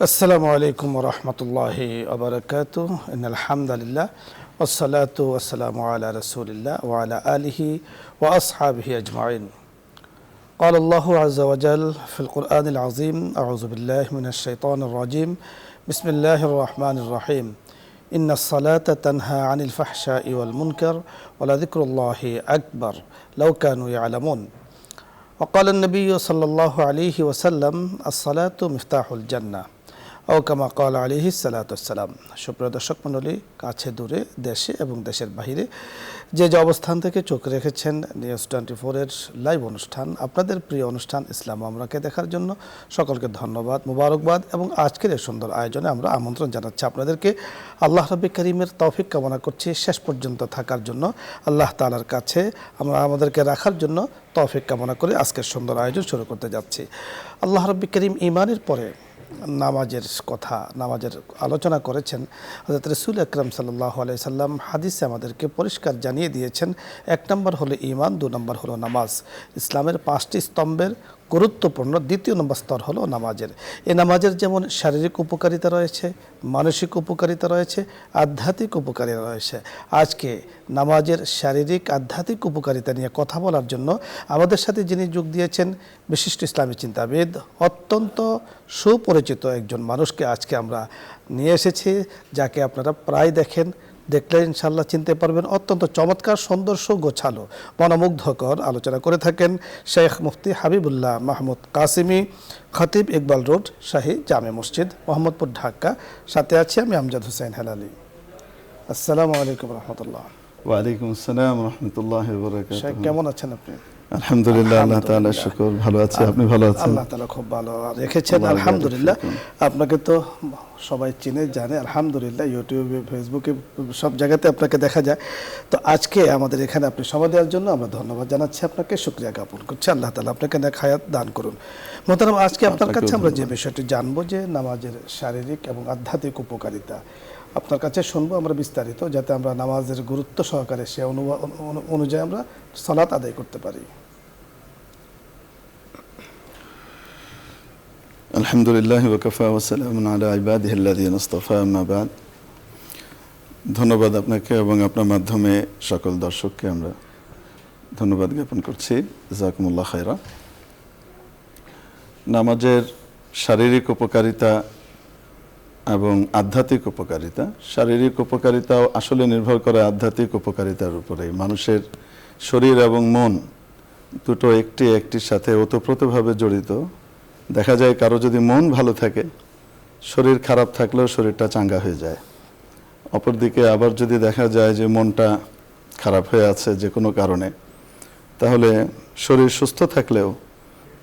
আসসালামু আলাইকুম ওয়া রাহমাতুল্লাহি ওয়া বারাকাতুহু ইন্নাল হামদালিল্লাহ ওয়াসসালাতু ওয়াসসালামু আলা রাসূলিল্লাহ ওয়া আলা আলিহি ওয়া আসহাবিহি আজমাইন قال الله عز وجل في القرآن العظيم أعوذ بالله من الشيطان الرجيم بسم الله الرحمن الرحيم إن الصلاة تنهى عن الفحشاء والمنكر ولذكر الله أكبر لو كانوا يعلمون وقال النبي صلى الله عليه وسلم الصلاة مفتاح الجنة ও কামা ক্বাল আলাইহিস সালাতু ওয়াসসালাম। সুপ্রিয় দর্শক মণ্ডলী, কাছে দূরে, দেশে এবং দেশের বাইরে যে অবস্থান থেকে চোখ রেখেছেন নিউজ 24 এর লাইভ অনুষ্ঠান, আপনাদের প্রিয় অনুষ্ঠান ইসলাম আমরাকে দেখার জন্য সকলকে ধন্যবাদ, মুবারকবাদ এবং আজকের এই সুন্দর আয়োজনে আমরা আমন্ত্রণ জানাচ্ছি আপনাদেরকে। আল্লাহ রাব্বুল কারীমের তৌফিক কামনা করছি শেষ পর্যন্ত থাকার জন্য। আল্লাহ তাআলার কাছে আমরা আমাদেরকে রাখার জন্য তৌফিক কামনা করে আজকের সুন্দর আয়োজন শুরু করতে যাচ্ছি। আল্লাহ রাব্বুল কারীম ঈমানের পরে নামাজের কথা, নামাজের আলোচনা করেছেন। হযরত রাসূল আকরাম সাল্লাল্লাহু আলাইহি সাল্লাম হাদিসে আমাদেরকে পরিষ্কার জানিয়ে দিয়েছেন, 1 নম্বর হলো ঈমান, 2 নম্বর হলো নামাজ। ইসলামের 5টি স্তম্ভের গুরুত্বপূর্ণ 2য় নম্বর স্তর হলো নামাজের। এই নামাজের যেমন শারীরিক উপকারিতা রয়েছে, মানসিক উপকারিতা রয়েছে, আধ্যাত্মিক উপকারিতা রয়েছে। আজকে নামাজের শারীরিক আধ্যাত্মিক উপকারিতা নিয়ে কথা বলার জন্য আমাদের সাথে যিনি যোগ দিয়েছেন, বিশিষ্ট ইসলামী চিন্তাবিদ, অত্যন্ত সুপরিচিত একজন মানুষকে আজকে আমরা নিয়ে এসেছি, যাকে আপনারা প্রায় দেখেন, দেখলে ইনশাল্লাহ চিনতে পারবেন। অত্যন্ত চমৎকার, সুন্দর, সুগোছালো, মনোমুগ্ধকর আলোচনা করে থাকেন শেখ মুফতি হাবিবুল্লাহ মাহমুদ কাসিমি, খতিব, ইকবাল রোড, শাহী জামে মসজিদ, মোহাম্মদপুর, ঢাকা। সাথে আছি আমি আমজাদ হোসেন হেলালি। আসসালামু আলাইকুম রহমতুল্লাহ। ওয়ালাইকুম আসসালাম রাহমাতুল্লাহি ওয়া বারাকাতুহু। শেখ, কেমন আছেন আপনি? আলহামদুলিল্লাহ, আল্লাহ তাআলার শুকর, ভালো আছি। আপনি ভালো আছেন? আল্লাহ তাআলা খুব ভালো রেখেছেন, আলহামদুলিল্লাহ। আপনাকে তো সবাই চিনে জানে, আলহামদুলিল্লাহ। ইউটিউবে, ফেসবুকে, সব জায়গাতে আপনাকে দেখা যায়। তো আজকে আমাদের এখানে আপনি সময় দেওয়ার জন্য আমরা ধন্যবাদ জানাচ্ছি আপনাকে, শুকরিয়া জ্ঞাপন করছি। আল্লাহ তাআলা আপনাকে নেক হায়াত দান করুন। মোহতারাম, আজকে আপনার কাছে আমরা যে বিষয়টি জানবো, যে নামাজের শারীরিক এবং আধ্যাত্মিক উপকারিতা আপনার কাছে শুনবো আমরা বিস্তারিত, যাতে আমরা নামাজের গুরুত্ব সহকারে সে অনুযায়ী আমরা সালাত আদায় করতে পারি। আলহামদুলিল্লাহ ওয়া কাফা ওয়া সালামুন আলা ইবাদিহিল্লাযীনা ইসতাফা, আম্মা বাদ। ধন্যবাদ আপনাকে এবং আপনার মাধ্যমে সকল দর্শককে আমরা ধন্যবাদ জ্ঞাপন করছি। জাযাকুমুল্লাহ খায়রা। নামাজের শারীরিক উপকারিতা এবং আধ্যাত্মিক উপকারিতা। শারীরিক উপকারিতাও আসলে নির্ভর করে আধ্যাত্মিক উপকারিতার উপরে। মানুষের শরীর এবং মন দুটো একটির সাথে ওতপ্রোতভাবে জড়িত। দেখা যায় কারো যদি মন ভালো থাকে, শরীর খারাপ থাকলেও শরীরটা চাঙ্গা হয়ে যায়। অপরদিকে আবার যদি দেখা যায় যে মনটা খারাপ হয়ে আছে যে কোনো কারণে, তাহলে শরীর সুস্থ থাকলেও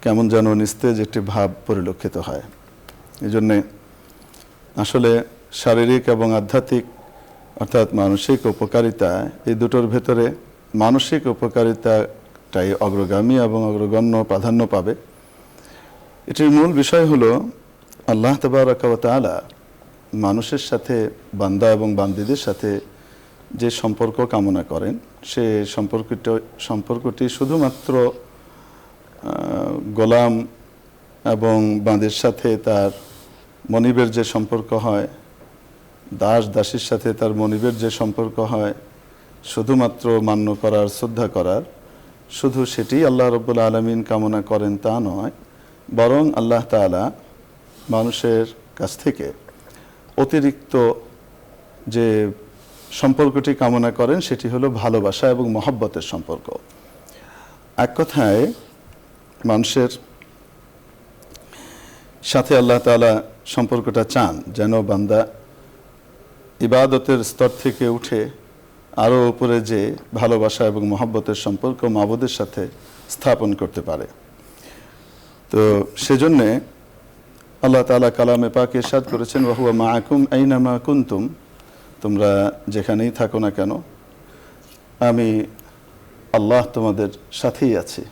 কেমন যেন নিস্তেজ একটি ভাব পরিলক্ষিত হয়। এই জন্যে আসলে শারীরিক এবং আধ্যাত্মিক অর্থাৎ মানসিক উপকারিতা, এই দুটোর ভেতরে মানসিক উপকারিতাটাই অগ্রগামী এবং অগ্রগণ্য প্রাধান্য পাবে। এটির মূল বিষয় হলো আল্লাহ তাবারাকা ওয়া তাআলা মানুষের সাথে, বান্দা এবং বান্দীদের সাথে যে সম্পর্ক কামনা করেন, সে সম্পর্কটি শুধুমাত্র গোলাম এবং বান্দির সাথে তার মনিবের যে সম্পর্ক হয়, দাস দাসীর সাথে তার মনিবের যে সম্পর্ক হয়, শুধুমাত্র মান্য করার, শ্রদ্ধা করার, শুধু সেটি আল্লাহ রাব্বুল আলামিন কামনা করেন তা নয়, বরং আল্লাহ তাআলা মানুষের কাছ থেকে অতিরিক্ত যে সম্পর্কটি কামনা করেন সেটি হলো ভালোবাসা এবং মহব্বতের সম্পর্ক। এক কথায় মানুষের সাথে আল্লাহ তাআলা সম্পর্কটা চান যেন বান্দা ইবাদতের স্তর থেকে উঠে আরও উপরে যে ভালোবাসা এবং মহব্বতের সম্পর্ক মাবুদের সাথে স্থাপন করতে পারে। তো সেজন্যে আল্লাহ তাআলা কালামে পাকে ইরশাদ করেছেন, ওয়া হুয়া মাআকুম আইনামা কুনতুম, তোমরা যেখানেই থাকো না কেন আমি আল্লাহ তোমাদের সাথেই আছি।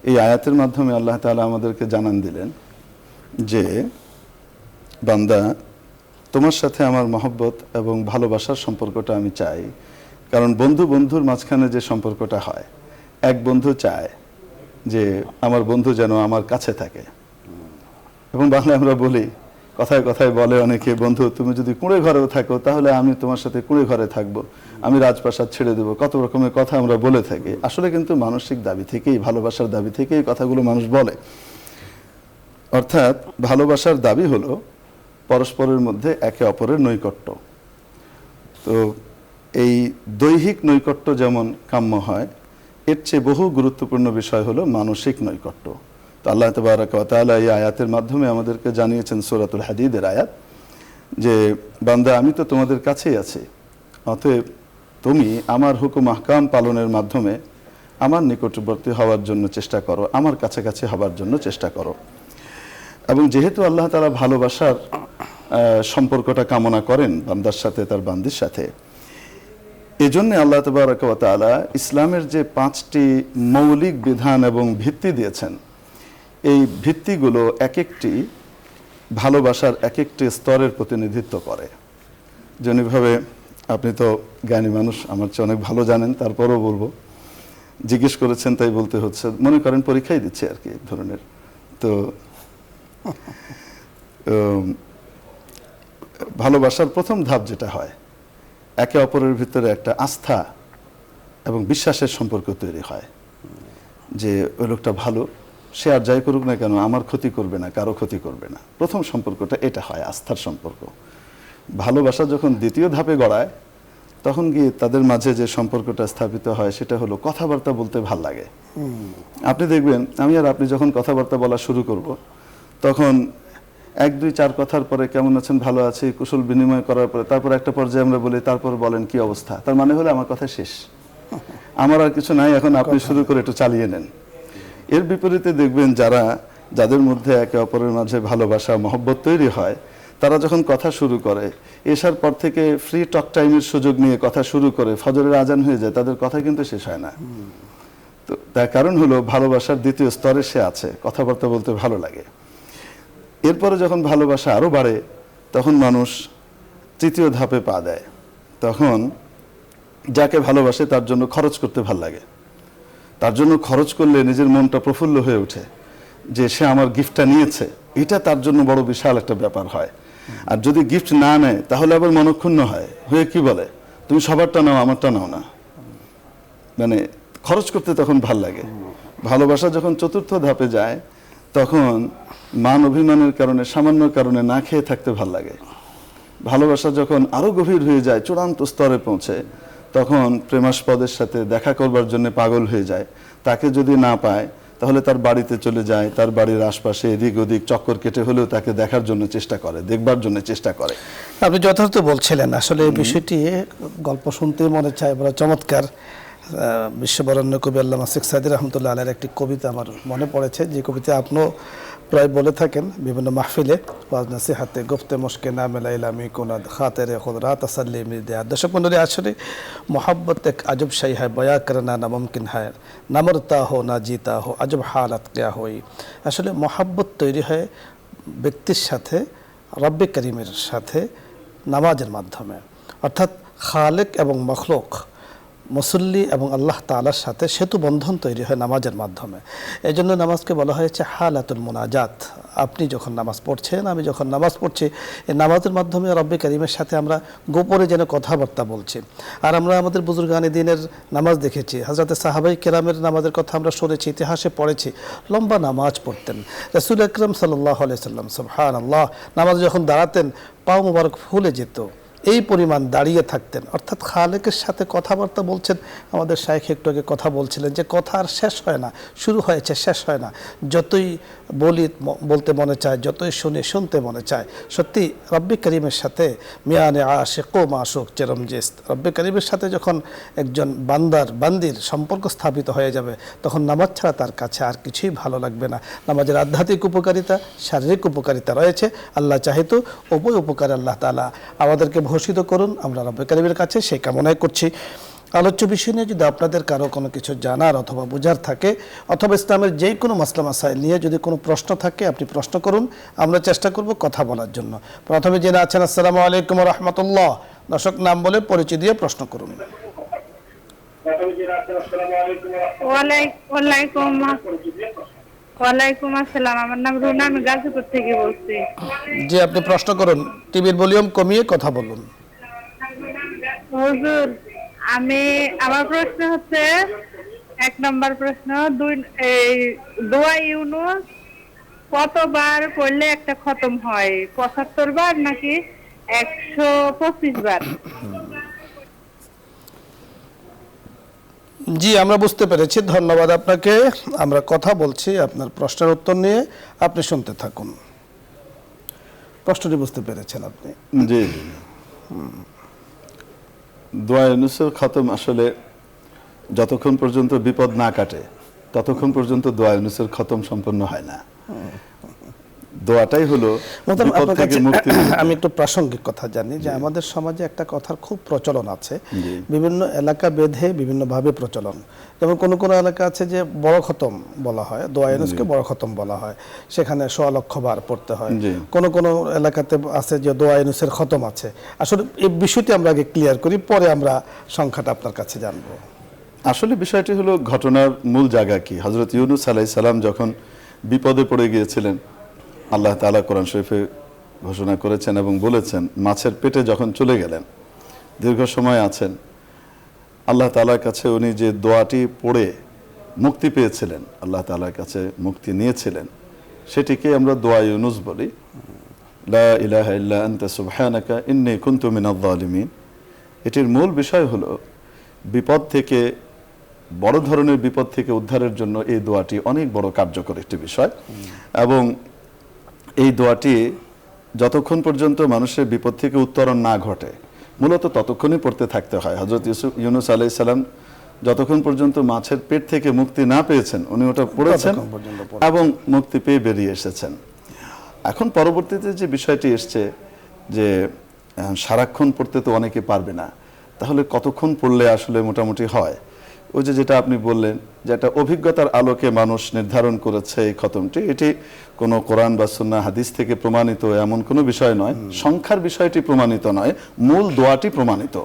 এই আয়াতের মাধ্যমে আল্লাহ তাআলা আমাদেরকে জানান দিলেন যে বান্দা, তোমার সাথে আমার মহব্বত এবং ভালোবাসার সম্পর্কটা আমি চাই। কারণ বন্ধুর মাঝখানে যে সম্পর্কটা হয়, এক বন্ধু চায় যে আমার বন্ধু যেন আমার কাছে থাকে, এবং বাংলায় আমরা বলি কথায় কথায় বলে অনেকে, বন্ধু তুমি যদি কুঁড়ে ঘরেও থাকো তাহলে আমি তোমার সাথে কুঁড়ে ঘরে থাকবো, আমি রাজপ্রাসাদ ছেড়ে দেবো, কত রকমের কথা আমরা বলে থাকি। আসলে কিন্তু মানসিক দাবি থেকেই, ভালোবাসার দাবি থেকেই কথাগুলো মানুষ বলে। অর্থাৎ ভালোবাসার দাবি হলো পরস্পরের মধ্যে একে অপরের নৈকট্য। তো এই দৈহিক নৈকট্য যেমন কাম্য হয়, এর চেয়ে বহু গুরুত্বপূর্ণ বিষয় হলো মানসিক নৈকট্য। তো আল্লাহ তাবারাক ওয়া তাআলা এই আয়াতের মাধ্যমে আমাদেরকে জানিয়েছেন, সূরাতুল হাদীদের আয়াত, যে বান্দা আমি তো তোমাদের কাছেই আছি, অতএব তুমি আমার হুকুম আহকাম পালনের মাধ্যমে আমার নিকটবর্তী হওয়ার জন্য চেষ্টা করো, আমার কাছাকাছি হওয়ার জন্য চেষ্টা করো। এবং যেহেতু আল্লাহ তাআলা ভালোবাসার সম্পর্কটা কামনা করেন বান্দার সাথে, তার বান্দির সাথে, এজন্য আল্লাহ তাবারাক ওয়া তাআলা ইসলামের যে 5টি মৌলিক বিধান এবং ভিত্তি দিয়েছেন, এই ভিত্তিগুলো এক একটি ভালোবাসার এক একটি স্তরের প্রতিনিধিত্ব করে। যেমনিভাবে, আপনি তো জ্ঞানী মানুষ, আমার চেয়ে অনেক ভালো জানেন, তারপরও বলবো, জিজ্ঞেস করেছেন তাই বলতে হচ্ছে। মনে করেন পরীক্ষাই দিচ্ছে আর কি, এক ধরনের। তো ভালোবাসার প্রথম ধাপ যেটা হয়, একে অপরের ভিতরে একটা আস্থা এবং বিশ্বাসের সম্পর্ক তৈরি হয়, যে ওই লোকটা ভালো, সে আর যাই করুক না কেন আমার ক্ষতি করবে না, কারো ক্ষতি করবে না। প্রথম সম্পর্কটা এটা হয়, আস্থার সম্পর্ক। ভালোবাসা যখন দ্বিতীয় ধাপে গড়ায়, তখন গিয়ে তাদের মাঝে যে সম্পর্কটা স্থাপিত হয় সেটা হলো কথাবার্তা বলতে ভাল লাগে। আপনি দেখবেন, আমি আর আপনি যখন কথাবার্তা বলা শুরু করব, তখন 1, 2, 4 কথার পরে কেমন আছেন, ভালো আছি, কুশল বিনিময় করার পরে তারপর একটা পর্যায়ে আমরা বলি, তারপর বলেন কি অবস্থা। তার মানে হলো আমার কথা শেষ, আমার আর কিছু নাই, এখন আপনি শুরু করে একটু চালিয়ে নেন। এর বিপরীতে দেখবেন, যাদের মধ্যে একে অপরের মাঝে ভালোবাসা, মহব্বত তৈরি হয়, তারা যখন কথা শুরু করে, এসার পর থেকে ফ্রি টক টাইমের সুযোগ নিয়ে কথা শুরু করে, ফজরের আজান হয়ে যায়, তাদের কথা কিন্তু শেষ হয় না। তো তার কারণ হলো ভালোবাসার দ্বিতীয় স্তরে সে আছে, কথাবার্তা বলতে ভালো লাগে। এরপরে যখন ভালোবাসা আরো বাড়ে, তখন মানুষ তৃতীয় ধাপে পা দেয়। তখন যাকে ভালোবাসে তার জন্য খরচ করতে ভাল লাগে, তার জন্য খরচ করলে নিজের মনটা প্রফুল্ল হয়ে ওঠে, যে সে আমার গিফটটা নিয়েছে, এটা তার জন্য বড় বিশাল একটা ব্যাপার হয়। আর যদি গিফট না নেয় তাহলে আবার মনক্ষুণ্ণ হয়ে কি বলে, তুমি সবারটা নাও, আমারটা নাও না। মানে খরচ করতে তখন ভাল লাগে। ভালোবাসা যখন চতুর্থ ধাপে যায়, তখন মান অভিমানের কারণে, সামান্য কারণে না খেয়ে থাকতে ভাল লাগে। ভালোবাসা যখন আরো গভীর হয়ে যায়, চূড়ান্ত স্তরে পৌঁছে, তখন প্রেমাস্পদের সাথে দেখা করবার জন্য পাগল হয়ে যায়। তাকে যদি না পায় তাহলে তার বাড়িতে চলে যায়, তার বাড়ির আশপাশে এদিক ওদিক চক্কর কেটে হলেও তাকে দেখার জন্য চেষ্টা করে, দেখবার জন্য চেষ্টা করে। আপনি যথার্থ বলছিলেন। আসলে এই বিষয়টি গল্প শুনতে মনে চায়, বড় চমৎকার। বিশ্ববরণ্য কবি আল্লামা শেখ সাদী রহমতুল্লাহ আলাইহির একটি কবিতা আমার মনে পড়েছে, যে কবিতা আপনিও প্রায় বলে থাকেন বিভিন্ন মাহফিলে, ওয়াজ নসিহাতে, গুফতে মুশকে না মেলাইলা মি কুনাদ খাতেরে খুদ রাত তাসাল্লি মিদে। দর্শক মণ্ডলী, আসলে মোহাব্বত এক আজব শাই হয়, বয়া করনা না মুমকিন হয়, না মরতা হো না জিতা হো, আজব হালাত কিয়া হই। আসলে মোহাব্বত তৈরি হয় ব্যক্তির সাথে, রব্বে করিমের সাথে নামাজের মাধ্যমে। অর্থাৎ খালেক এবং মখলুক, মুসল্লি এবং আল্লাহ তাআলার সাথে সেতু বন্ধন তৈরি হয় নামাজের মাধ্যমে। এই জন্য নামাজকে বলা হয়েছে হালাতুল মুনাজাত। আপনি যখন নামাজ পড়ছেন, আমি যখন নামাজ পড়ছি, এই নামাজের মাধ্যমে রব্বে কারীমের সাথে আমরা গোপনে যেন কথাবার্তা বলছি। আর আমরা আমাদের বুজুর্গানে দ্বীনের নামাজ দেখেছি, হযরতে সাহাবাই কেরামের নামাজের কথা আমরা শুনেছি, ইতিহাসে পড়েছি। লম্বা নামাজ পড়তেন রাসূল আকরাম সাল্লাল্লাহু আলাইহি সাল্লাম, সুবহানাল্লাহ, নামাজে যখন দাঁড়াতেন পাও মোবারক ফুলে যেত, এই পরিমাণ দাঁড়িয়ে থাকতেন। অর্থাৎ খালেকের সাথে কথাবার্তা বলছেন। আমাদের শাইখ একটু আগে কথা বলছিলেন যে কথা আর শেষ হয় না, শুরু হয়েছে, শেষ হয় না। যতই বলি বলতে মনে চায়, যতই শুনি শুনতে মনে চায়। সত্যি রব্বে করিমের সাথে মিয়ানে আশিক ও মাশুক চেরমজেস্ত, রব্বে করিমের সাথে যখন একজন বান্দির সম্পর্ক স্থাপিত হয়ে যাবে, তখন নামাজ ছাড়া তার কাছে আর কিছুই ভালো লাগবে না। নামাজের আধ্যাত্মিক উপকারিতা, শারীরিক উপকারিতা রয়েছে। আল্লাহ চাহিত উভয় উপকারে আল্লাহ তাআলা আমাদেরকে ঘোষিত করুন। আমরা রব্বে কারীমের কাছে সেই কামনাই করছি। আলোচ্য বিষয় নিয়ে যদি আপনাদের কারো কোনো কিছু জানার অথবা বোঝার থাকে, অথবা ইসলামের যে কোনো মাসলা মাসাইল নিয়ে যদি কোনো প্রশ্ন থাকে, আপনি প্রশ্ন করুন, আমরা চেষ্টা করব কথা বলার জন্য। প্রথমে যিনি আছেন, আসসালামু আলাইকুম ওয়া রাহমাতুল্লাহ। দর্শক নাম বলে পরিচয় দিয়ে প্রশ্ন করুন। ওয়ালাইকুম আসসালাম, আমার নাম রুনা, আমি গাজীপুর থেকে বলছি। জি, আপনি প্রশ্ন করুন। টিভির ভলিউম কমিয়ে কথা বলুন। হুজুর, আমার প্রশ্ন হচ্ছে, 1 নম্বর প্রশ্ন, এই দোয়া ইউনুস কতবার পড়লে একটা খতম হয়? 75 বার নাকি 125 বার? জি, আমরা বুঝতে পেরেছি, ধন্যবাদ আপনাকে। আমরা কথা বলছি আপনার প্রশ্নের উত্তর নিয়ে, আপনি শুনতে থাকুন। প্রশ্নটি বুঝতে পেরেছেন আপনি? জি জি। দোয়া ইউনুসের খতম আসলে যতক্ষণ পর্যন্ত বিপদ না কাটে ততক্ষণ পর্যন্ত দোয়া ইউনুসের খতম সম্পন্ন হয় না। দোয়াটাই হলো মোহতারাম, বিপদ আপনার থেকে কাছে মুক্তি। আমি একটু প্রাসঙ্গিক কথা জানি যে আমাদের সমাজে একটা কথার খুব প্রচলন আছে, বিভিন্ন এলাকা ভেদে বিভিন্নভাবে প্রচলন। যেমন কোন কোন এলাকা আছে যে বড় খতম বলা হয়, দোয়া ইউনুসকে বড় খতম বলা হয়, সেখানে 100 লক্ষ বার পড়তে হয়। কোন কোন এলাকাতে আছে যে দোয়া ইউনুসের খতম আছে। আসলে এই বিষয়টি আমরা আগে ক্লিয়ার করি, পরে আমরা সংখ্যাটা আপনার কাছে জানবো। আসলে বিষয়টি হলো ঘটনার মূল জায়গা কি। হযরত ইউনূস আলাইহিস সালাম যখন বিপদে পড়ে গিয়েছিলেন, আল্লাহ তাআলা কোরআন শরীফে ঘোষণা করেছেন এবং বলেছেন, মাছের পেটে যখন চলে গেলেন, দীর্ঘ সময় আছেন, আল্লাহ তাআলার কাছে উনি যে দোয়াটি পড়ে মুক্তি পেয়েছিলেন, আল্লাহ তাআলার কাছে মুক্তি নিয়েছিলেন, সেটিকে আমরা দোয়া ইউনূস বলি। লা ইলাহা ইল্লা আনতা সুবহানাকা ইন্নী কুনতু মিনাজ জালিমিন। এটির মূল বিষয় হলো বিপদ থেকে, বড় ধরনের বিপদ থেকে উদ্ধারের জন্য এই দোয়াটি অনেক বড় কার্যকর একটি বিষয়। এবং এই দোয়াটি যতক্ষণ পর্যন্ত মানুষের বিপদ থেকে উত্তরণ না ঘটে, মূলত ততক্ষণই পড়তে থাকতে হয়। হযরত ইউনূস আলাইহিস সালাম যতক্ষণ পর্যন্ত মাছের পেট থেকে মুক্তি না পেয়েছেন, উনি ওটা পড়েছেন এবং মুক্তি পেয়ে বেরিয়ে এসেছেন। এখন পরবর্তীতে যে বিষয়টি এসছে যে সারাক্ষণ পড়তে তো অনেকে পারবে না, তাহলে কতক্ষণ পড়লে আসলে মোটামুটি হয়? ওই যে যেটা আপনি বললেন যে একটা অভিজ্ঞতার আলোকে মানুষ নির্ধারণ করেছে এই খতমটি, এটি কোনো কোরআন বা সুন্নাহ হাদিস থেকে প্রমাণিত এমন কোনো বিষয় নয়। সংখ্যার বিষয়টি প্রমাণিত নয়, মূল দোয়াটি প্রমাণিত।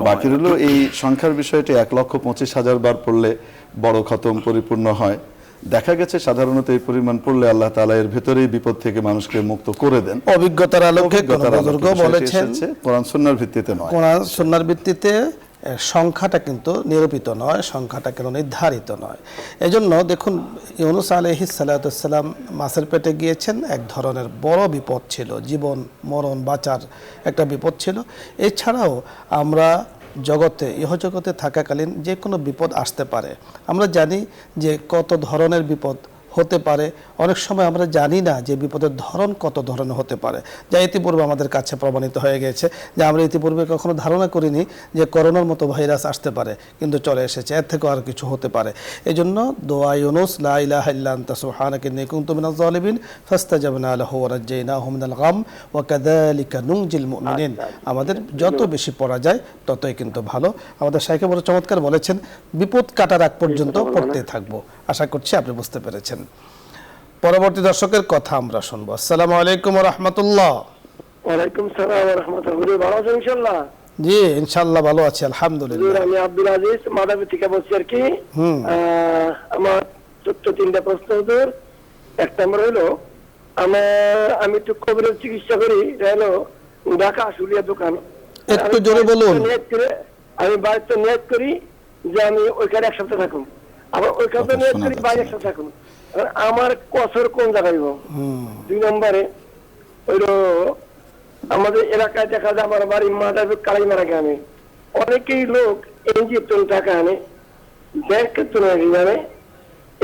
বাকি হলো এই সংখ্যার বিষয়টি 1,25,000 বার পড়লে বড় খতম পরিপূর্ণ হয়। দেখা গেছে সাধারণত এই পরিমাণ পড়লে আল্লাহ তাআলা এর ভেতরেই বিপদ থেকে মানুষকে মুক্ত করে দেন। অভিজ্ঞতার আলোকে বুজুর্গ বলেছেন, কোরআন সুন্নাহর ভিত্তিতে নয়। কোরআন সুন্নাহর ভিত্তিতে সংখ্যাটা কিন্তু নিরূপিত নয়, সংখ্যাটা কিন্তু নির্ধারিত নয়। এজন্য দেখুন, ইউনূস আলাইহিস সালাম মাছের পেটে গিয়েছেন, এক ধরনের বড় বিপদ ছিল, জীবন মরণ বাঁচার একটা বিপদ ছিল। এছাড়াও আমরা জগতে, ইহজগতে থাকাকালীন যে কোনো বিপদ আসতে পারে। আমরা জানি যে কত ধরনের বিপদ হতে পারে, অনেক সময় আমরা জানি না যে বিপদের ধরন কত ধরনের হতে পারে, যা ইতিপূর্বে আমাদের কাছে প্রমাণিত হয়ে গেছে। যে আমরা ইতিপূর্বে কখনো ধারণা করিনি যে করোনার মতো ভাইরাস আসতে পারে, কিন্তু চলে এসেছে, এর থেকেও আর কিছু হতে পারে। এই জন্য দোয়া ইউনূস, লা ইলাহা ইল্লা আনতা সুবহানাকা ইন্নী কুনতু মিনাজ জালিমিন ফাস্তাজাবনা লাহু ওয়া নাজ্জায়নাহু মিনাল গাম ওয়া কাযালিকা নুনজিল মুমিনিন, আমাদের যত বেশি পড়া যায় ততই কিন্তু ভালো। আমাদের শাইখে বড় চমৎকার বলেছেন, বিপদ কাটার আগ পর্যন্ত পড়তে থাকবো। আশা করছি আপনি বুঝতে পেরেছেন। পরবর্তী দর্শকের কথা আমরা শুনবো। আসসালামু আলাইকুম ওয়া রাহমাতুল্লাহ। ওয়ালাইকুম সালাম ওয়া রাহমাতুল্লাহ। ভালো আছেন ইনশাআল্লাহ? জি ইনশাআল্লাহ ভালো আছি, আলহামদুলিল্লাহ। আমি আব্দুল আজিজ মাদাবী থেকে বলছি আর কি। আমার ছোট্ট 3টা প্রশ্ন হুজুর। 1 নম্বর হলো, আমি একটু কবিরের চিকিৎসা করি, এটা হলো ঢাকা আশুলিয়া দোকান। একটু জোরে বলুন। আমি বাড়িতে নিয়ত করি যে আমি ওইখানে 1 সপ্তাহ থাকুন, আবার ওইখানে নিয়ত করি বাইরে 1 সপ্তাহ থাকুন। আমার কসর কোন জায়গায়? 2 নম্বরে হইলো, আমাদের এলাকায় দেখা যায়, আমার বাড়ি মাদারী কালাইমারা গ্রামে, অনেকেই লোক এনজিও টাকা আনে, ব্যাংকের তুলনায়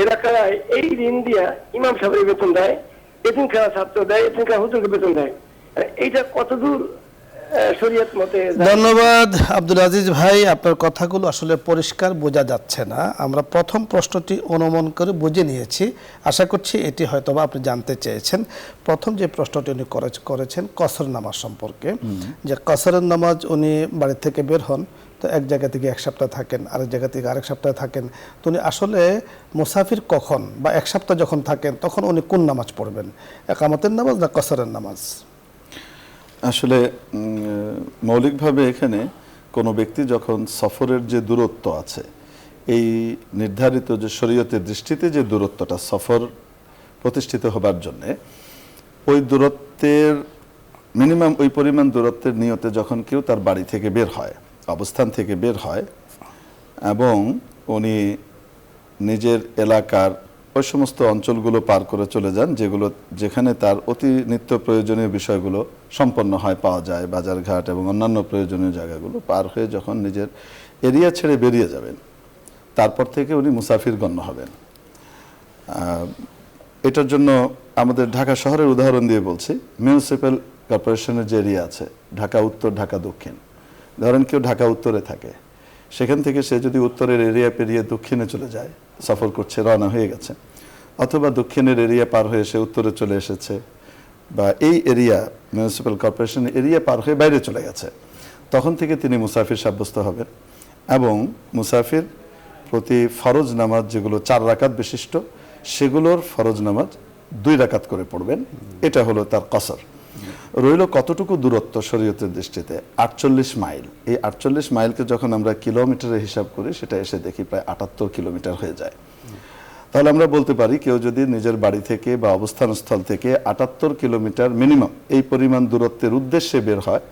এলাকায় এই ঋণ দিয়া ইমাম সাহেবের বেতন দেয়, এতিমখানা ছাত্র দেয়, এতিমখানা হুজুরকে বেতন দেয়। এইটা কতদূর শরীয়ত মতে? ধন্যবাদ আব্দুল আজিজ ভাই, আপনার কথাগুলো আসলে পরিষ্কার বোঝা যাচ্ছে না। আমরা প্রথম প্রশ্নটি অনুমান করে বুঝে নিয়েছি, আশা করছি এটি হয়তোবা আপনি জানতে চেয়েছেন। প্রথম যে প্রশ্নটি উনি করেছেন কসর নামাজ সম্পর্কে, যে কসরের নামাজ উনি বাড়ি থেকে বের হন, তো এক জায়গা থেকে 1 সপ্তাহ থাকেন, আরেক জায়গা থেকে আরেক সপ্তাহ থাকেন, তো উনি আসলে মুসাফির কখন বা 1 সপ্তাহ যখন থাকেন তখন উনি কোন নামাজ পড়বেন, একামতের নামাজ না কসরের নামাজ? আসলে মৌলিকভাবে এখানে কোনো ব্যক্তি যখন সফরের যে দূরত্ব আছে, এই নির্ধারিত যে শরীয়তের দৃষ্টিতে যে দূরত্বটা, সফর প্রতিষ্ঠিত হবার জন্যে ওই দূরত্বের মিনিমাম ওই পরিমাণ দূরত্বের নিয়তে যখন কেউ তার বাড়ি থেকে বের হয়, অবস্থান থেকে বের হয়, এবং উনি নিজের এলাকার ওই সমস্ত অঞ্চলগুলো পার করে চলে যান যেখানে তার অতি নিত্য প্রয়োজনীয় বিষয়গুলো সম্পন্ন হয়, পাওয়া যায়, বাজারঘাট এবং অন্যান্য প্রয়োজনীয় জায়গাগুলো পার হয়ে যখন নিজের এরিয়া ছেড়ে বেরিয়ে যাবেন, তারপর থেকে উনি মুসাফির গণ্য হবেন। এটার জন্য আমাদের ঢাকা শহরের উদাহরণ দিয়ে বলছি। মিউনিসিপ্যাল কর্পোরেশনের যে এরিয়া আছে, ঢাকা উত্তর, ঢাকা দক্ষিণ, ধরেন কেউ ঢাকা উত্তরে থাকে, সেখান থেকে সে যদি উত্তরের এরিয়া পেরিয়ে দক্ষিণে চলে যায়, সফর করছে, রওনা হয়ে গেছে, অথবা দক্ষিণের এরিয়া পার হয়ে সে উত্তরে চলে এসেছে, বা এই এরিয়া মিউনিসিপ্যাল কর্পোরেশনের এরিয়া পার হয়ে বাইরে চলে গেছে, তখন থেকে তিনি মুসাফির সাব্যস্ত হবেন। এবং মুসাফির প্রতি ফরজ নামাজ যেগুলো 4 রাকাত বিশিষ্ট, সেগুলোর ফরজ নামাজ 2 রাকাত করে পড়বেন। এটা হলো তার কসর। রইল কতটুকু দূরত্ব শরীয়তের দৃষ্টিতে? 48 মাইল। এই 48 মাইলকে যখন আমরা কিলোমিটারে হিসাব করি, সেটা এসে দেখি প্রায় 78 কিলোমিটার হয়ে যায়। তাহলে আমরা বলতে পারি কেউ যদি নিজের বাড়ি থেকে বা অবস্থানস্থল থেকে 78 কিলোমিটার মিনিমাম এই পরিমাণ দূরত্বের উদ্দেশ্যে বের হয়,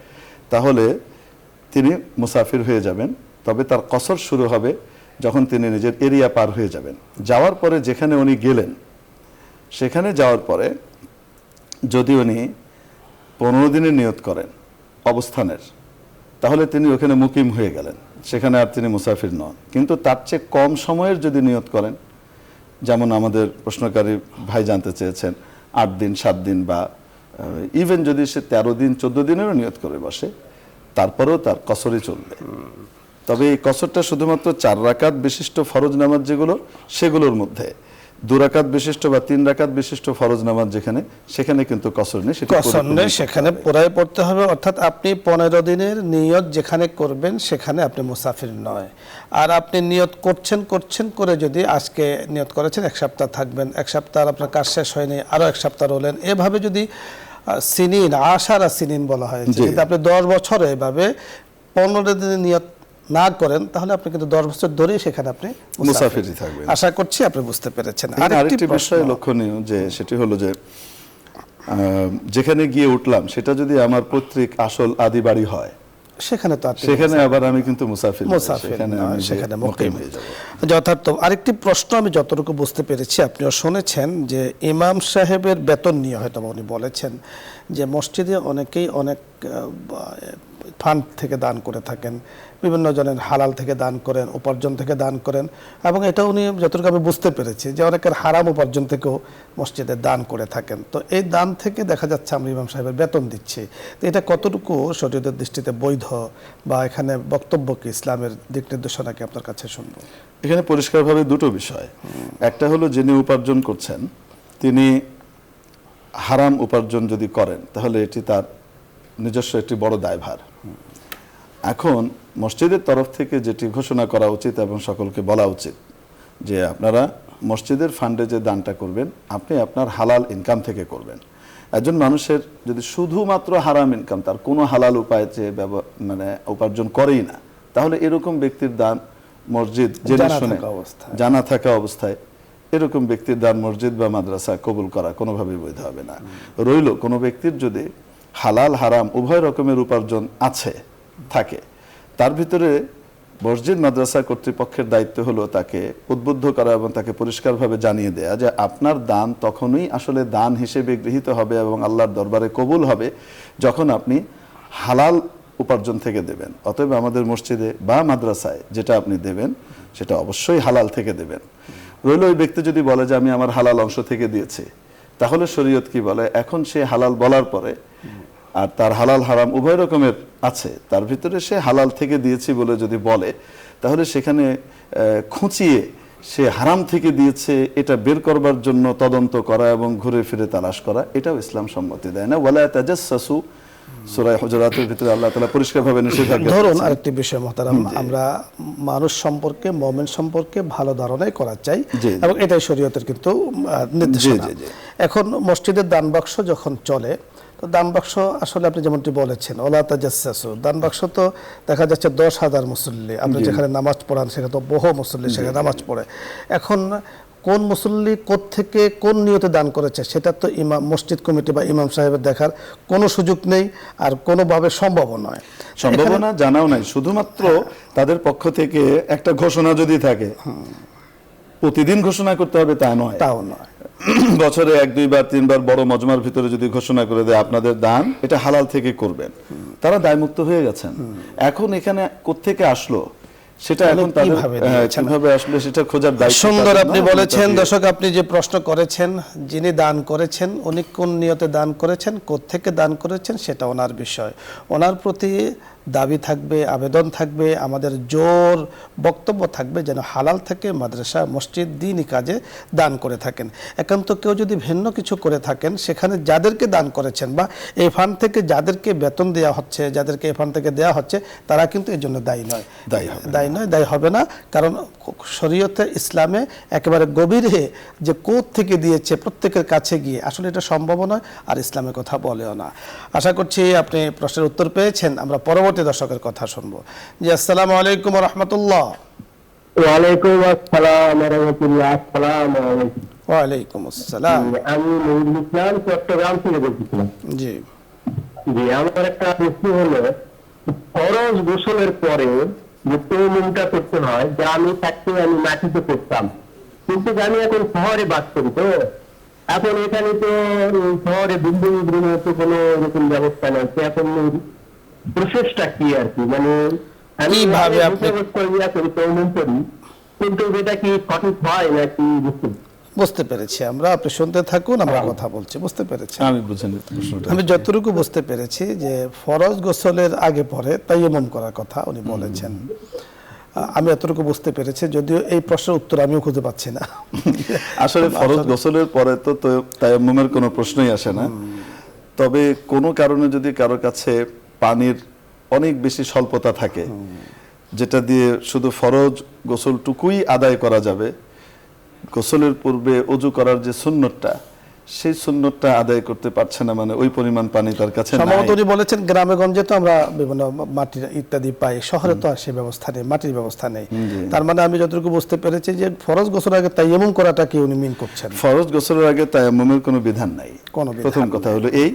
তাহলে তিনি মুসাফির হয়ে যাবেন। তবে তার কসর শুরু হবে যখন তিনি নিজের এরিয়া পার হয়ে যাবেন। যাওয়ার পরে যেখানে উনি গেলেন, সেখানে যাওয়ার পরে যদি উনি 15 দিনের নিয়ত করেন অবস্থানের, তাহলে তিনি ওখানে মুকিম হয়ে গেলেন, সেখানে আর তিনি মুসাফির নন। কিন্তু তার চেয়ে কম সময়ের যদি নিয়ত করেন, যেমন আমাদের প্রশ্নকারী ভাই জানতে চেয়েছেন 8 দিন, 7 দিন, বা ইভেন যদি সে 13 দিন, 14 দিনেরও নিয়ত করে বসে, তারপরেও তার কসরই চলবে। তবে এই কসরটা শুধুমাত্র 4 রাকাত বিশিষ্ট ফরজ নামাজ যেগুলো, সেগুলোর মধ্যে 2 রাকাত বিশিষ্ট বা 3 রাকাত বিশিষ্ট ফরজ নামাজ যেখানে, সেখানে কিন্তু কসর নেই, কসর নেই, সেখানে পুরাই পড়তে হবে। অর্থাৎ আপনি 15 দিনের নিয়ত যেখানে করবেন, সেখানে আপনি মুসাফির নয়। আর আপনি নিয়ত করছেন করে যদি আজকে নিয়ত করেছেন 1 সপ্তাহ থাকবেন, 1 সপ্তাহ আপনার কাজ শেষ হয়নি, আরো 1 সপ্তাহ রইলেন, এভাবে যদি সিনিন, আশারা সিনিন বলা হয়েছে, যদি আপনি 10 বছর এভাবে 15 দিনের নিয়ত না করেন, তাহলে আপনি কিন্তু 10 বছর ধরেই সেখানে আপনি মুসাফিরই থাকবেন। আশা করছি আপনি বুঝতে পেরেছেন। আরেকটি বিষয় লক্ষণীয়, যে সেটি হলো যে যেখানে গিয়ে উঠলাম সেটা যদি আমার পৈতৃক আসল আদি বাড়ি হয়, সেখানে তো সেখানে আবার আমি কিন্তু মুসাফির, সেখানে মুকিম হয়ে যাব। যথার্থ। আরেকটি প্রশ্ন আমি যতটুকু বুঝতে পেরেছি, আপনিও শুনেছেন যে ইমাম সাহেবের বেতন নিয়ে হয়তো উনি বলেছেন যে মসজিদে অনেকেই অনেক ফান্ড থেকে দান করে থাকেন, বিভিন্ন জনের হালাল থেকে দান করেন, উপার্জন থেকে দান করেন, এবং এটা উনি যতটুকু আমি বুঝতে পেরেছি যে অনেকের হারাম উপার্জন থেকেও মসজিদে দান করে থাকেন। তো এই দান থেকে দেখা যাচ্ছে আমরা ইমাম সাহেবের বেতন দিচ্ছি, তো এটা কতটুকু শরীয়তের দৃষ্টিতে বৈধ, বা এখানে বক্তব্য কি, ইসলামের দিক নির্দেশনা কি আপনার কাছে শুনবো? এখানে পরিষ্কারভাবে দুটো বিষয়। একটা হলো যিনি উপার্জন করছেন, তিনি হারাম উপার্জন যদি করেন, তাহলে এটি তার নিজস্ব একটি বড় দায়ভার। এখন মসজিদের তরফ থেকে যেটি ঘোষণা করা উচিত এবং সকলকে বলা উচিত, যে আপনারা মসজিদের ফান্ডে যে দানটা করবেন, আপনি আপনার হালাল ইনকাম থেকে করবেন। একজন মানুষের যদি শুধুমাত্র হারাম ইনকাম, তার কোনো হালাল উপায় যে মানে উপার্জন করেই না, তাহলে এরকম ব্যক্তির দান মসজিদ জেনে শুনে, জানা থাকা অবস্থায় এরকম ব্যক্তির দান মসজিদ বা মাদ্রাসা কবুল করা কোনোভাবেই বৈধ হবে না। রইল কোনো ব্যক্তির যদি হালাল হারাম উভয় রকমের উপার্জন থাকে, তার ভিতরে মসজিদ মাদ্রাসা কর্তৃপক্ষের দায়িত্ব হলো তাকে উদ্বুদ্ধ করা এবং তাকে পরিষ্কারভাবে জানিয়ে দেয়া যে আপনার দান তখনই আসলে দান হিসেবে গৃহীত হবে এবং আল্লাহর দরবারে কবুল হবে যখন আপনি হালাল উপার্জন থেকে দেবেন। অতএব আমাদের মসজিদে বা মাদ্রাসায় যেটা আপনি দেবেন, সেটা অবশ্যই হালাল থেকে দেবেন। রইল ওই ব্যক্তি যদি বলে যে আমি আমার হালাল অংশ থেকে দিয়েছি, তাহলে শরীয়ত কি বলে? এখন সে হালাল বলার পরে আর তার হালাল হারাম উভয় রকমের আছে, তার ভিতরে সে হালাল থেকে দিয়েছি বলে যদি বলে, তাহলে সেখানে খুঁচিয়ে সে হারাম থেকে দিয়েছে এটা বের করবার জন্য তদন্ত করা এবং ঘুরে ফিরে তালাশ করা, এটাও ইসলাম সম্মতি দেয় না। ওয়ালা তাজাসসু, সূরা হুজুরাতের ভিতরে আল্লাহ তাআলা পরিষ্কারভাবে নিষেধাজ্ঞা। ধরুন আরেকটি বিষয় মুহতারাম, আমরা মানুষ সম্পর্কে, মুমিন সম্পর্কে ভালো ধারণাই করা চাই, এবং এটাই শরীয়তের কিন্তু নির্দেশনা। এখন মসজিদের দান বাক্স যখন চলে, তো দান বাক্স আসলে আপনি যেমনটি বলেছেন ওলা তাজাসসু, দান বাক্স তো দেখা যাচ্ছে 10,000 মুসল্লি, আপনি যেখানে নামাজ পড়ান সেখানে তো বহু মুসল্লি সেখানে নামাজ পড়ে। এখন কোন মুসল্লি থেকে কোন নিয়তে দান করেছে সেটা তো ইমাম মসজিদ কমিটি বা ইমাম সাহেবের দেখার কোনো সুযোগ নেই, আর কোনোভাবে সম্ভব নয়। সম্ভাবনা জানাও নাই, শুধুমাত্র তাদের পক্ষ থেকে একটা ঘোষণা যদি থাকে, প্রতিদিন ঘোষণা করতে হবে তা নয়, তাও নয়। বছরে 1, 2 বার 3 বার বড় মজমার ভিতরে যদি ঘোষণা করে দেয় আপনাদের দান এটা হালাল থেকে করবেন, তারা দায়মুক্ত হয়ে গেছেন। এখন এখানে কোত্থেকে আসলো সেটা এখন তাদের কিভাবে আসলে সেটা খোঁজার দায়িত্ব। সুন্দর আপনি বলেছেন দর্শক, আপনি যে প্রশ্ন করেছেন, যিনি দান করেছেন উনি কোন নিয়তে দান করেছেন, কোত্থেকে দান করেছেন সেটা ওনার বিষয়। ওনার প্রতি দাবি থাকবে, আবেদন থাকবে, আমাদের জোর বক্তব্য থাকবে যেন হালাল থেকে মাদ্রাসা মসজিদ দ্বীনি কাজে দান করে থাকেন। একান্ত কেউ যদি ভিন্ন কিছু করে থাকেন, সেখানে যাদেরকে দান করেছেন বা এই ফান্ড থেকে যাদেরকে বেতন দেওয়া হচ্ছে, যাদেরকে এই ফান্ড থেকে দেওয়া হচ্ছে, তারা কিন্তু এর জন্য দায়ী নয়, দায়ী হবে না। কারণ শরীয়তে ইসলামে একেবারে গভীরে যে কোথা থেকে দিয়েছে প্রত্যেকের কাছে গিয়ে আসলে এটা সম্ভব নয়, আর ইসলামের কথা বলেও না। আশা করছি আপনি প্রশ্নের উত্তর পেয়েছেন। আমরা পরবর্তী দর্শকের কথা শুনবো। জি, আসসালামু আলাইকুম ওয়া রাহমাতুল্লাহ। ওয়ালাইকুম আসসালাম ওয়া রাহমাতুল্লাহ। আসসালামু আলাইকুম। ওয়া আলাইকুম আসসালাম। আমি নজরুল ইসলাম, চট্টগ্রাম থেকে বলছিলাম। জি জি, আমার একটা প্রশ্ন হলো, ফরজ গোসলের পরে যে তৈমুমটা করতে হয়, যা আমি থাকতে আমি মাটিতে করতাম, কিন্তু আমি এখন শহরে বাস করি, তো এখন এখানে তো শহরে বিল্ডিং তো কোনো এরকম ব্যবস্থা নেই, তো এখন প্রসেসটা কি আর কি, মানে আমি কিভাবে আপনি করি তৈমুম করি, কিন্তু এটা কি সঠিক হয় নাকি? বুঝতে পেরেছি আমরা, আপনি শুনতে থাকুন, আমরা কথা বলছি। বুঝতে পেরেছি, আমি বুঝে নিতে প্রশ্নটা। আমি যতটুকু বুঝতে পেরেছি যে ফরজ গোসলের আগে পরে তায়াম্মুম করার কথা উনি বলেছেন, আমি এতটুকু বুঝতে পেরেছি, যদিও এই প্রশ্নের উত্তর আমিও খুঁজে পাচ্ছি না। আসলে ফরজ গোসলের পরে তো তায়াম্মুমের কোনো প্রশ্নই আসে না। তবে কোনো কারণে যদি কারো কাছে পানির অনেক বেশি স্বল্পতা থাকে, যেটা দিয়ে শুধু ফরজ গোসলটুকুই আদায় করা যাবে, গোসলের পূর্বে ওযু করার যে সুন্নতটা, সেই সুন্নতটা আদায় করতে পারছে না, মানে ওই পরিমাণ পানি তার কাছে নাই। সম্ভবত উনি বলেছেন গ্রামে গঞ্জে তো আমরা বিভিন্ন মাটির ইত্যাদি পাই, শহরে তো আর সেই ব্যবস্থা নেই, মাটির ব্যবস্থা নেই। তার মানে আমি যতটুকু বুঝতে পেরেছি যে ফরজ গোসলের আগে তায়াম্মুম করাটা কি উনি মিন করছেন। ফরজ গোসলের আগে তায়াম্মুমের কোনো বিধান নাই। প্রথম কথা হলো এই,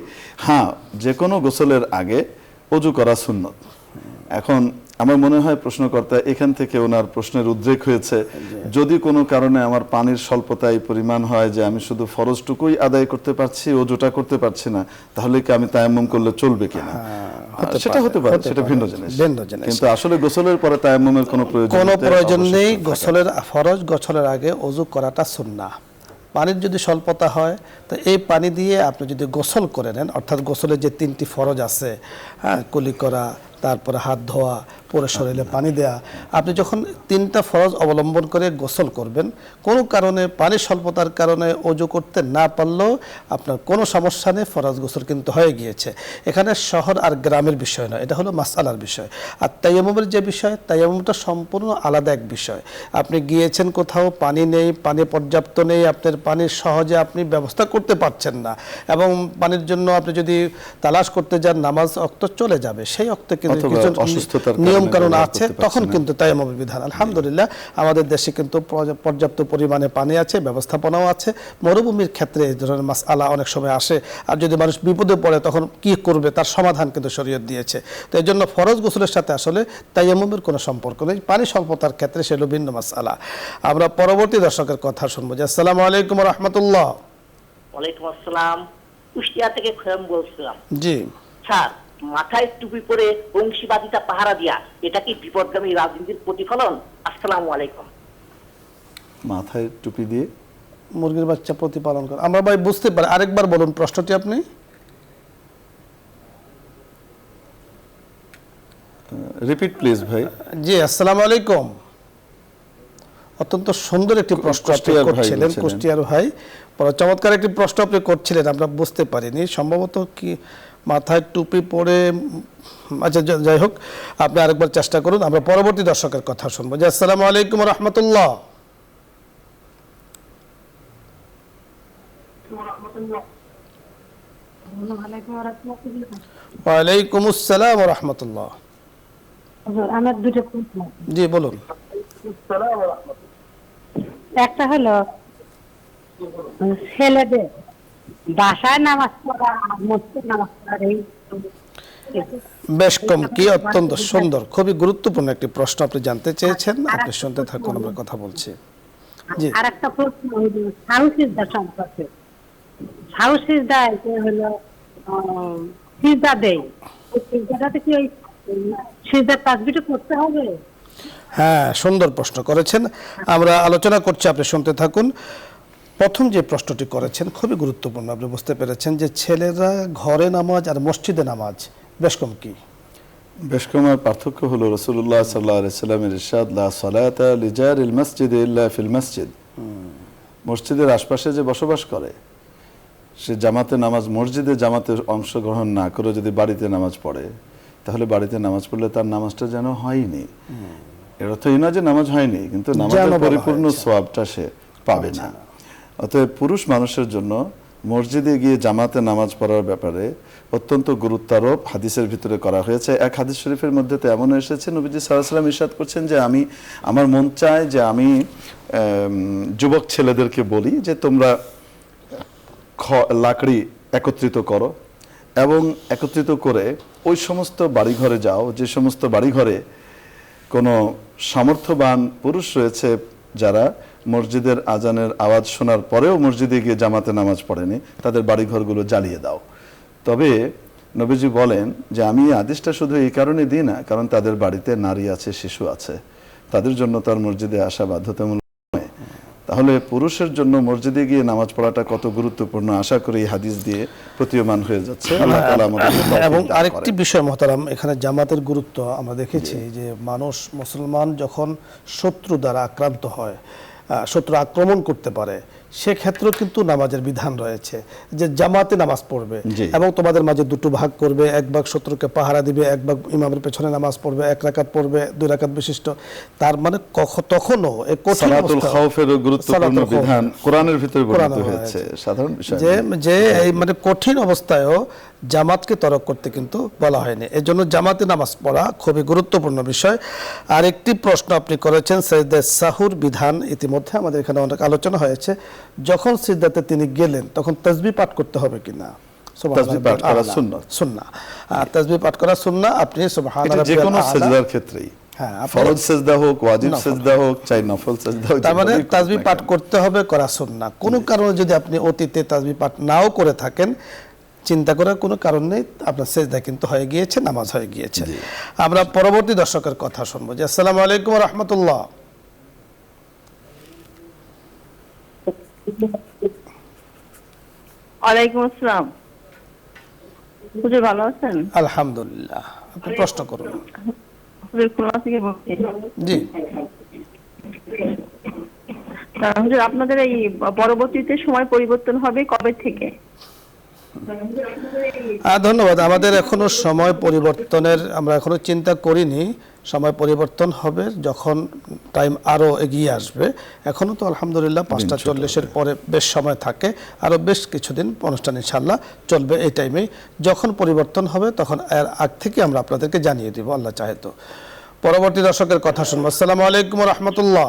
হ্যাঁ, যে কোনো গোসলের আগে ওযু করা সুন্নত। এখন আমার মনে হয় প্রশ্নকর্তা এখান থেকে ওনার প্রশ্নের উদ্রেক হয়েছে, যদি কোনো কারণে আমার পানির স্বল্পতা এই পরিমাণ হয় যে আমি শুধু ফরজটুকুই আদায় করতে পারছি, ওযুটা করতে পারছি না, তাহলে কি আমি তায়াম্মুম করলে চলবে কিনা? সেটা হতে পারে, সেটা ভিন্ন জিনিস। কিন্তু আসলে গোসলের পরে তায়াম্মুমের কোনো প্রয়োজন নেই। গোসলের ফরজ গোসলের আগে ওযু করাটা সুন্নাহ। পানির যদি স্বল্পতা হয় তো এই পানি দিয়ে আপনি যদি গোসল করে নেন, অর্থাৎ গোসলের যে 3টি ফরজ আছে, হ্যাঁ, কুলি করা, তারপরে হাত ধোয়া, পুরো শরীরে পানি দেয়া, আপনি যখন 3টা ফরজ অবলম্বন করে গোসল করবেন, কোনো কারণে পানির স্বল্পতার কারণে ওযু করতে না পারলেও আপনার কোনো সমস্যা নেই, ফরজ গোসল কিন্তু হয়ে গিয়েছে। এখানে শহর আর গ্রামের বিষয় নয়, এটা হলো মাসআলার বিষয়। আর তায়াম্মুমের যে বিষয়, তায়াম্মুমটা সম্পূর্ণ আলাদা এক বিষয়। আপনি গিয়েছেন কোথাও, পানি নেই, পানি পর্যাপ্ত নেই, আপনার পানির সহজে আপনি ব্যবস্থা করতে পারছেন না, এবং পানির জন্য আপনি যদি তালাশ করতে যান, নামাজ অক্ত চলে যাবে, সেই অক্তে কিন্তু কিছু নিয়ম কারণ আছে, তখন কিন্তু তায়াম্মুমের বিধান। আলহামদুলিল্লাহ আমাদের দেশে কিন্তু পর্যাপ্ত পরিমাণে পানি আছে, ব্যবস্থাপনাও আছে। মরুভূমির ক্ষেত্রে এই ধরনের মাসআলা অনেক সময় আসে, আর যদি মানুষ বিপদে পড়ে তখন কি করবে তার সমাধান কিন্তু শরীয়ত দিয়েছে। তো এই জন্য ফরজ গোসলের সাথে আসলে তায়াম্মুমের কোনো সম্পর্ক নেই, পানি স্বল্পতার ক্ষেত্রে সেগুলো ভিন্ন মাসআলা। আমরা পরবর্তী দর্শকের কথা শুনবো। আসসালামু আলাইকুম ওয়া রাহমাতুল্লাহ। ওয়ালাইকুম আসসালাম। কুষ্টিয়া থেকে খোয়াম বলছিলাম। জি স্যার, মাথায় টুপি পরে বংশীবাদিতা পাহারা দিয়া, এটা কি বিপদগামী রাজনীতির প্রতিফলন? আসসালামু আলাইকুম। মাথায় টুপি দিয়ে মুরগির বাচ্চা প্রতিপালন করে, আমরা ভাই বুঝতে পারি, আরেকবার বলুন প্রশ্নটি আপনি। রিপিট প্লিজ ভাই। জি, আসসালামু আলাইকুম। অত্যন্ত সুন্দর একটি প্রশ্ন আপনি করছিলেন কুষ্টিয়ার ভাই, চমৎকার একটি প্রশ্ন আপনি করছিলেন, আমরা বুঝতে পারিনি, সম্ভবত কি মাথায় টুপি পরে, আচ্ছা যাই হোক, আপনি আরেকবার চেষ্টা করুন, আমরা পরবর্তী দর্শকের কথা শুনবো। জি, আসসালামু আলাইকুম ওয়া রাহমাতুল্লাহ। ওয়ালাইকুম আসসালাম ওয়া রাহমাতুল্লাহ। আমার দুটো প্রশ্ন। জি বলুন। একটা হলো ছেলেদের বাসায় নামাজ পড়া, মসজিদে নামাজ পড়া বেশ কম কি অত্যন্ত সুন্দর, খুবই গুরুত্বপূর্ণ একটি প্রশ্ন আপনি জানতে চেয়েছেন। আপনি শুনতে থাকুন, আমরা কথা বলছি। জি, আর একটা প্রশ্ন হলো সাহসিকতা সম্পর্কে। সাহসিকতা যে হলো সিজদা দেয়, ওই সিজদাটাতে কি ওই সিজদার তাসবিহটা করতে হবে? হ্যাঁ, সুন্দর প্রশ্ন করেছেন, আমরা আলোচনা করছি, আপনি শুনতে থাকুন। প্রথম যে প্রশ্নটি করেছেন খুবই গুরুত্বপূর্ণ। আপনি বুঝতে পেরেছেন যে ছেলেরা ঘরে নামাজ আর মসজিদে নামাজ বেশ কম কি? বেশকমার পার্থক্য হলো রাসূলুল্লাহ সাল্লাল্লাহু আলাইহি সাল্লামের ইরশাদ, লা সালাতা লিজারিল মসজিদ ইল্লা ফিল মসজিদ। মসজিদের আশপাশে যে বসবাস করে সে জামাতে নামাজ, মসজিদে জামাতে অংশগ্রহণ না করে যদি বাড়িতে নামাজ পড়ে, তাহলে বাড়িতে নামাজ পড়লে তার নামাজটা যেন হয়নি। এর অর্থ এই না যে নামাজ হয়নি, কিন্তু নামাজের পরিপূর্ণ সওয়াবটা সে পাবে না। অতএব পুরুষ মানুষের জন্য মসজিদে গিয়ে জামাতে নামাজ পড়ার ব্যাপারে অত্যন্ত গুরুত্বারোপ হাদিসের ভিতরে করা হয়েছে। এক হাদিস শরীফের মধ্যে তো এমন এসেছে, নবীজি সাল্লাল্লাহু আলাইহি ওয়াসাল্লাম ইরশাদ করছেন যে আমার মন চায় যে আমি যুবক ছেলেদেরকে বলি যে তোমরা লাকড়ি একত্রিত করো এবং একত্রিত করে ওই সমস্ত বাড়িঘরে যাও যে সমস্ত বাড়িঘরে কোনো সামর্থ্যবান পুরুষ রয়েছে যারা মসজিদের আজানের আওয়াজ শোনার পরেও মসজিদে গিয়ে জামাতে নামাজ পড়েনি, তাদের বাড়িঘরগুলো জ্বালিয়ে দাও। তবে নবীজি বলেন যে আমি এই আদেশটা শুধু এই কারণে দিই না, কারণ তাদের বাড়িতে নারী আছে, শিশু আছে, তাদের জন্য তার মসজিদে আসা বাধ্যতামূলক নয়। তাহলে পুরুষের জন্য মসজিদে গিয়ে নামাজ পড়াটা কত গুরুত্বপূর্ণ আশা করি এই হাদিস দিয়ে প্রতীয়মান হয়ে যাচ্ছে। আল্লাহ তাআলা আমাদেরকে তৌফিক এবং দান আরেকটি করেন। বিষয় মহতারাম, এখানে জামাতের গুরুত্ব আমরা দেখেছি যে মুসলমান যখন শত্রু দ্বারা আক্রান্ত হয়, শত্রু আক্রমণ করতে পারে, সেক্ষেত্রেও কিন্তু নামাজের বিধান রয়েছে যে জামাতে নামাজ পড়বে জি। এবং তোমাদের মাঝে দুটো ভাগ করবে, এক ভাগ শত্রুকে পাহারা দিবে, এক ভাগ ইমামের পেছনে নামাজ পড়বে, 1 রাকাত পড়বে, 2 রাকাত বিশিষ্ট। তার মানে তখনও এই কঠিন সালাতুল অবস্থা- খাউফেরও গুরুত্বপূর্ণ সালাতুল খাউফ বিধান কোরআনের ভিতরে বর্ণিত কোরআনে হয়েছে, সাধারণ বিষয় যে নয়। যে এই মানে কঠিন অবস্থায়ও জামাতকে তরক করতে কিন্তু বলা হয়নি। এজন্য জামাতে নামাজ পড়া খুবই গুরুত্বপূর্ণ বিষয়। আর একটি প্রশ্ন আপনি করেছেন সিজদায়ে সাহুর বিধান, ইতিমধ্যে আমাদের এখানে অনেক আলোচনা হয়েছে। যখন সিজদাতে তিনি গেলেন তখন তাসবিহ পাঠ করতে হবে কিনা? তাসবিহ পাঠ করা সুন্নাত। সুন্নাহ। তাসবিহ পাঠ করা সুন্নাহ। আপনি সুবহান এটা যে রাব্বিয়াল কোনো আ'লা, সেজদার ক্ষেত্রেই, হ্যাঁ, আপনি- ফরজ সেজদা হোক, ওয়াজিব নফল। সেজদা হোক, চাই নফল সেজদা হোক, তার মানে যেভাবেই করুক তাসবিহ না পাঠ কেন। করতে হবে, করা সুন্নাহ। কোনো কারণে যদি আপনি অতীতে তাসবিহ পাঠ নাও করে থাকেন, চিন্তা করার কোনো কারণ নেই, আপনার সেজদা কিন্তু হয়ে গিয়েছে, নামাজ হয়ে গিয়েছে। আমরা পরবর্তী দর্শকের কথা শুনবো। যে আসসালামু আলাইকুম ওয়া রাহমাতুল্লাহ। ওয়ালাইকুম আসসালাম। হুজুর ভালো আছেন? আলহামদুলিল্লাহ, আপনি প্রশ্ন করুন। হুজুর খুলনা থেকে বলছি। জি, হুজুর আপনাদের এই পরবর্তীতে সময় পরিবর্তন হবে কবে থেকে? ধন্যবাদ। আমাদের এখনো সময় পরিবর্তনের আমরা এখনো চিন্তা করিনি। সময় পরিবর্তন হবে যখন টাইম আরো এগিয়ে আসবে। এখনো তো আলহামদুলিল্লাহ 5:40-এর পরে বেশ সময় থাকে, আরো বেশ কিছুদিন অনুষ্ঠান ইনশাআল্লাহ চলবে এই টাইমে। যখন পরিবর্তন হবে তখন এর আগ থেকে আমরা আপনাদেরকে জানিয়ে দিব, আল্লাহ চাহে তো। পরবর্তী দর্শকের কথা শুনবো। আসসালামু আলাইকুম ওয়া রাহমাতুল্লাহ।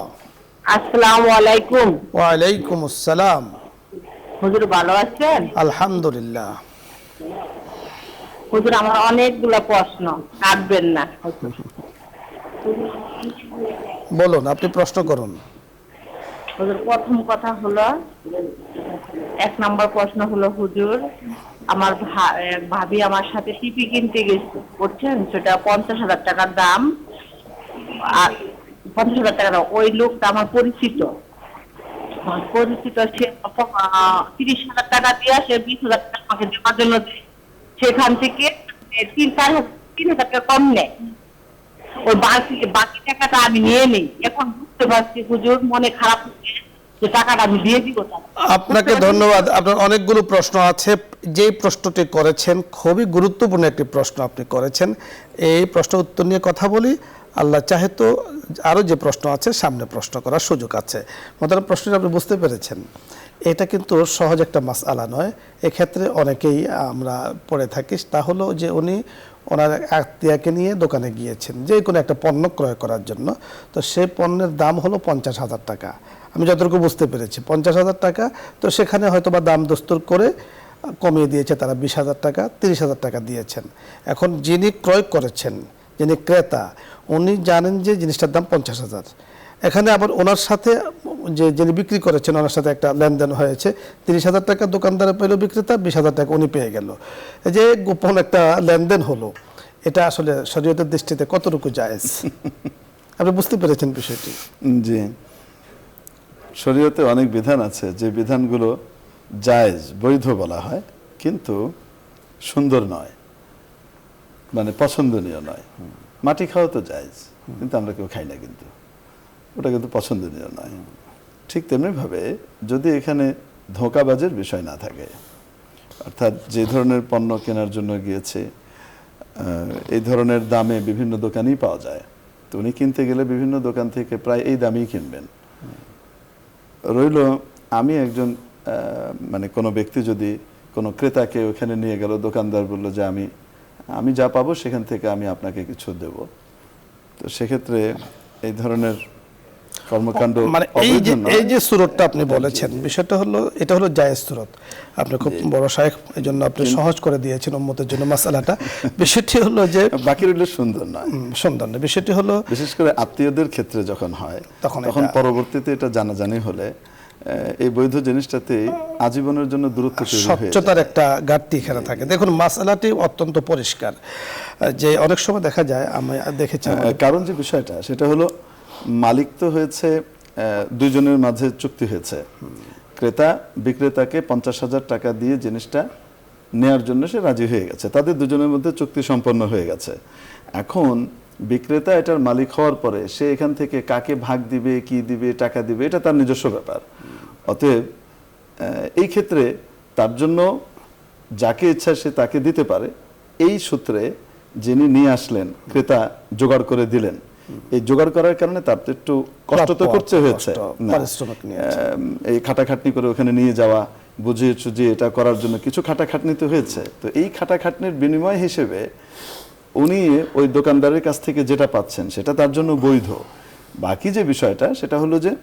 আসসালামু আলাইকুম। ওয়া আলাইকুম আসসালাম। হুজুর ভালো আছেন? আলহামদুলিল্লাহ। হুজুর আমার অনেকগুলা প্রশ্ন, কাটবেন না। বলুন, আপনি প্রশ্ন করুন। হুজুর প্রথম কথা হলো, 1 নম্বর প্রশ্ন হলো হুজুর, আমার এক ভাবি আমার সাথে টিপি কিনতে গেছে, বুঝছেন, সেটা 50,000 টাকার দাম। আর 50,000 টাকা দাম, ওই লোকটা আমার পরিচিত, সে 30,000 টাকা দিয়ে সে 20,000 টাকা আমাকে দেওয়ার জন্য দেয়। সেখান থেকে 3,000 টাকা কম নেয়। ওই বাকি টাকাটা আমি নিয়ে নেই। এখন বুঝতে পারছি হুজুর, মনে খারাপ হচ্ছে যে টাকাটা আমি দিয়ে দিব। আপনাকে ধন্যবাদ। আপনার অনেকগুলো প্রশ্ন আছে। যে প্রশ্নটি করেছেন খুবই গুরুত্বপূর্ণ একটি প্রশ্ন আপনি করেছেন। এই প্রশ্ন উত্তর নিয়ে কথা বলি, আল্লাহ চাহে তো আরও যে প্রশ্ন আছে সামনে প্রশ্ন করার সুযোগ আছে। মতার প্রশ্নটা আপনি বুঝতে পেরেছেন। এটা কিন্তু সহজ একটা মাসআলা নয়। এক্ষেত্রে অনেকেই আমরা পড়ে থাকি, তা হলো যে উনি ওনার আত্মীয়াকে নিয়ে দোকানে গিয়েছেন যে কোনো একটা পণ্য ক্রয় করার জন্য। তো সেই পণ্যের দাম হলো 50,000 টাকা, আমি যতটুকু বুঝতে পেরেছি 50,000 টাকা। তো সেখানে হয়তো বা দাম দস্তুর করে কমিয়ে দিয়েছে তারা 20,000 টাকা, 30,000 টাকা দিয়েছেন। এখন যিনি ক্রয় করেছেন, যিনি ক্রেতা, উনি জানেন যে জিনিসটার দাম 50,000। এখানে আবার ওনার সাথে যিনি বিক্রি করেছেন ওনার সাথে একটা লেনদেন হয়েছে, 30,000 টাকা দোকানদারে পেল বিক্রেতা, 20,000 টাকা উনি পেয়ে গেল। এই যে গোপন একটা লেনদেন হলো, এটা আসলে শরীয়তের দৃষ্টিতে কতটুকু জায়েজ? আপনি বুঝতে পেরেছেন বিষয়টি? জি, শরীয়তে অনেক বিধান আছে যে বিধানগুলো জায়েজ, বৈধ বলা হয়, কিন্তু সুন্দর নয়, মানে পছন্দনীয় নয়। মাটি খাওয়া তো জায়েজ, কিন্তু আমরা কেউ খাই না, কিন্তু ওটা কিন্তু পছন্দনীয় নয়। ঠিক তেমনিভাবে যদি এখানে ধোঁকাবাজের বিষয় না থাকে, অর্থাৎ যে ধরনের পণ্য কেনার জন্য গিয়েছে এই ধরনের দামে বিভিন্ন দোকানেই পাওয়া যায়, তো উনি কিনতে গেলে বিভিন্ন দোকান থেকে প্রায় এই দামেই কিনবেন। রইল আমি একজন মানে কোনো ব্যক্তি যদি কোনো ক্রেতাকে ওখানে নিয়ে গেল, দোকানদার বলল যে আমি যা পাবো সেখান থেকে আমি আপনাকে কিছু দেব, তো সেক্ষেত্রে এই ধরনের কর্মকাণ্ড মানে এই যে সুরতটা আপনি বলেছেন, বিষয়টা হলো এটা হলো জায়েজ সুরত। আপনি খুব বড় শায়েখ, এই জন্য আপনি সহজ করে দিয়েছেন উম্মতের জন্য মাসালাটা। বিষয়টি হলো যে বাকি রইল সুন্দর নয়, সুন্দর না। বিষয়টি হলো বিশেষ করে আত্মীয়দের ক্ষেত্রে যখন হয় তখন পরবর্তীতে এটা জানাজানি হলে এই বৈধ জিনিসটাতে আজীবনের জন্য দূরত্ব তৈরি হয়ে যায়। স্বচ্ছতার একটা ঘাটতি এখানে থাকে। দেখুন মাসালাটি অত্যন্ত পরিষ্কার, যে অনেক সময় দেখা যায়, আমি দেখেছি কারণ যে বিষয়টা সেটা হলো মালিক তো হয়েছে, দুইজনের মাঝে চুক্তি হয়েছে, ক্রেতা বিক্রেতাকে 50,000 টাকা দিয়ে জিনিসটা নেয়ার জন্য সে রাজি হয়ে গেছে, তাদের দুজনের মধ্যে চুক্তি সম্পন্ন হয়ে গেছে। এখন বিক্রেতা এটার মালিক হওয়ার পরে সে এখান থেকে কাকে ভাগ দিবে, কি দিবে, টাকা দিবে, এটা তার নিজস্ব ব্যাপার। অতএব এই ক্ষেত্রে তার জন্য যাকে ইচ্ছা সে তাকে দিতে পারে। এই সূত্রে যিনি নিয়ে আসলেন, ক্রেতা জোগাড় করে দিলেন, এই জোগাড় করার কারণে তার তো একটু কষ্ট তো করতে হয়েছে, এই খাটাখাটনি করে ওখানে নিয়ে যাওয়া, বুঝিয়ে চুঝিয়ে এটা করার জন্য কিছু খাটাখাটনি তো হয়েছে। তো এই খাটাখাটনির বিনিময় হিসেবে উনি ওই দোকানদারের কাছ থেকে যেটা পাচ্ছেন সেটা তার জন্য বৈধ। বাকি যে বিষয়টা সেটা হলো যে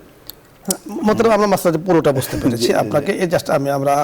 মতলব আমরা মাসলাটি পুরোটা বুঝতে পেরেছি। আপনাকে এই জাস্ট আমরা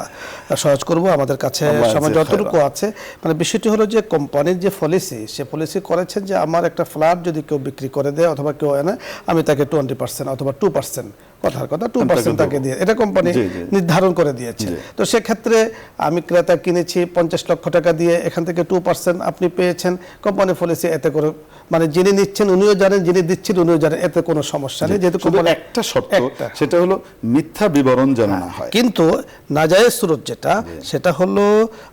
সহজ করব, আমাদের কাছে সময় যতটুকু আছে। মানে বিষয়টি হলো যে কোম্পানির যে পলিসি, সে পলিসি করেছেন যে আমার একটা ফ্ল্যাট যদি কেউ বিক্রি করে দেয় অথবা কেউ এনে, আমি তাকে 20% অথবা 2%, কথার কথা 2% তাকে দিয়ে, এটা কোম্পানি নির্ধারণ করে দিয়েছে। তো সেক্ষেত্রে আমি ক্রেতা কিনেছি 50 লক্ষ টাকা দিয়ে, এখান থেকে 2% আপনি পেয়েছেন। কোম্পানি পলিসি এতে করে, মানে যিনি নিচ্ছেন উনিও জানেন, যিনি দিচ্ছেন উনিও জানেন, এতে কোনো সমস্যা নেই। যেহেতু কোম্পানি একটা শর্ত, সেটা হলো মিথ্যা বিবরণ যেন না হয়। কিন্তু নাজায়েজ সুরত যেটা, সেটা হলো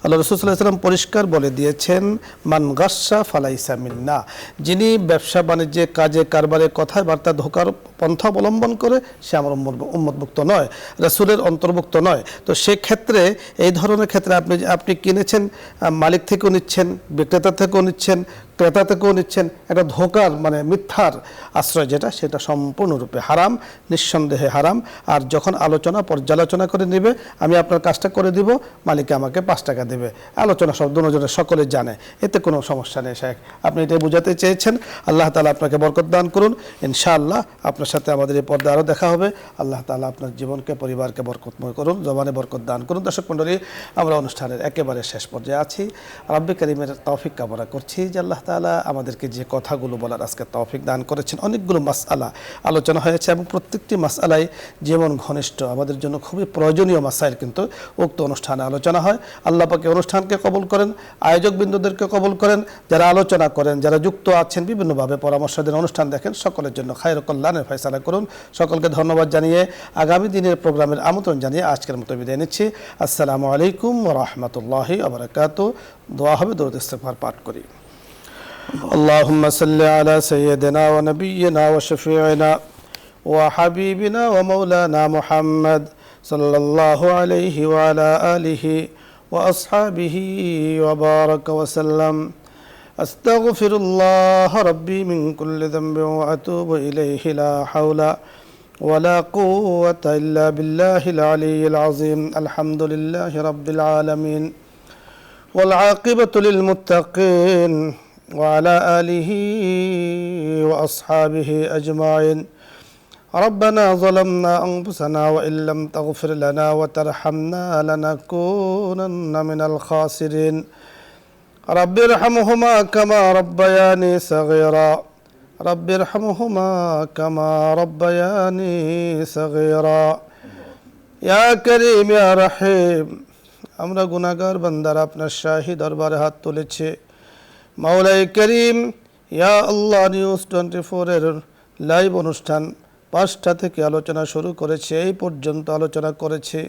আল্লাহ রাসূল সাল্লাল্লাহু আলাইহি ওয়াসাল্লাম পরিষ্কার বলে দিয়েছেন, মান গাসসা ফালাইসা মিন্না, যিনি ব্যবসা বাণিজ্যে কাজে কারবারে কথায় বার্তা ধোকার পন্থা অবলম্বন করে সে আমার উম্মতভুক্ত নয়, রাসূলের অন্তর্ভুক্ত নয়। তো সেক্ষেত্রে এই ধরনের ক্ষেত্রে আপনি কিনেছেন, মালিক থেকেও নিচ্ছেন, বিক্রেতা থেকেও নিচ্ছেন, ক্রেতা থেকেও নিচ্ছেন, একটা ধোকার মানে মিথ্যার আশ্রয় যেটা, সেটা সম্পূর্ণরূপে হারাম, নিঃসন্দেহে হারাম। আর যখন পর্যালোচনা করে নেবে, আমি আপনার কাজটা করে দিব, মালিকে আমাকে 5 টাকা দেবে, আলোচনা সব দুজনের সকলে জানে, এতে কোনো সমস্যা নেই। শেখ, আপনি এটাই বোঝাতে চেয়েছেন। আল্লাহ তাআলা আপনাকে বরকত দান করুন। ইনশাআল্লাহ আপনার সাথে আমাদের এই পর্দায় আরও দেখা হবে। আল্লাহ তাআলা আপনার জীবনকে, পরিবারকে বরকতময় করুন, জবানে বরকত দান করুন। দর্শক মণ্ডলী, আমরা অনুষ্ঠানের একেবারে শেষ পর্যায়ে আছি। রাব্বে কারীমের তৌফিক কামনা করছি যে আল্লাহ তাআলা আমাদেরকে যে কথাগুলো বলার আজকে তৌফিক দান করেছেন। অনেকগুলো মাসআলা আলোচনা হয়েছে এবং প্রত্যেকটি মাসআলাই যেমন ঘনিষ্ঠ, আমাদের জন্য খুবই প্রয়োজনীয় মাসাইল কিন্তু উক্ত অনুষ্ঠানে আলোচনা হয়। আল্লাহ পাক অনুষ্ঠানকে কবুল করেন, আয়োজক বিন্দুদেরকে কবুল করেন, যারা আলোচনা করেন, যারা যুক্ত আছেন, বিভিন্নভাবে পরামর্শ দেন, অনুষ্ঠান দেখেন, সকলের জন্য খায়র কল্যাণের ফয়সালা করুন। সকলকে ধন্যবাদ জানিয়ে আগামী দিনের প্রোগ্রামের আমন্ত্রণ জানিয়ে আজকের মতো বিদায় নিচ্ছি। আসসালামু আলাইকুম ওয়া রাহমাতুল্লাহি ওয়া বারাকাতুহু। দোয়া হবে, দরুদ ইস্তিগফার পাঠ করি। اللهم صل على سيدنا ونبينا وشفيعنا وحبيبنا ومولانا محمد صلى الله عليه وعلى آله وأصحابه وبارك وسلم. أستغفر الله ربي من كل ذنب وأتوب إليه، لا حول ولا قوة إلا بالله العلي العظيم. الحمد لله رب العالمين، والعاقبة للمتقين وعلى آله وأصحابه أجمعين. ربنا ظلمنا أنفسنا وإن لم تغفر لنا وترحمنا لنكونن من الخاسرين. رب ارحمهما كما ربياني صغيرا رب ارحمهما كما ربياني صغيرا يا كريم يا رحيم. আমরা গুনাহগার বান্দারা আপনার শাহী দরবারে হাত তুলেছি। মাওলাই করিম, ইয়া আল্লাহ, নিউজ 24 এর লাইভ অনুষ্ঠান 5টা থেকে আলোচনা শুরু করেছে, এই পর্যন্ত আলোচনা করেছে।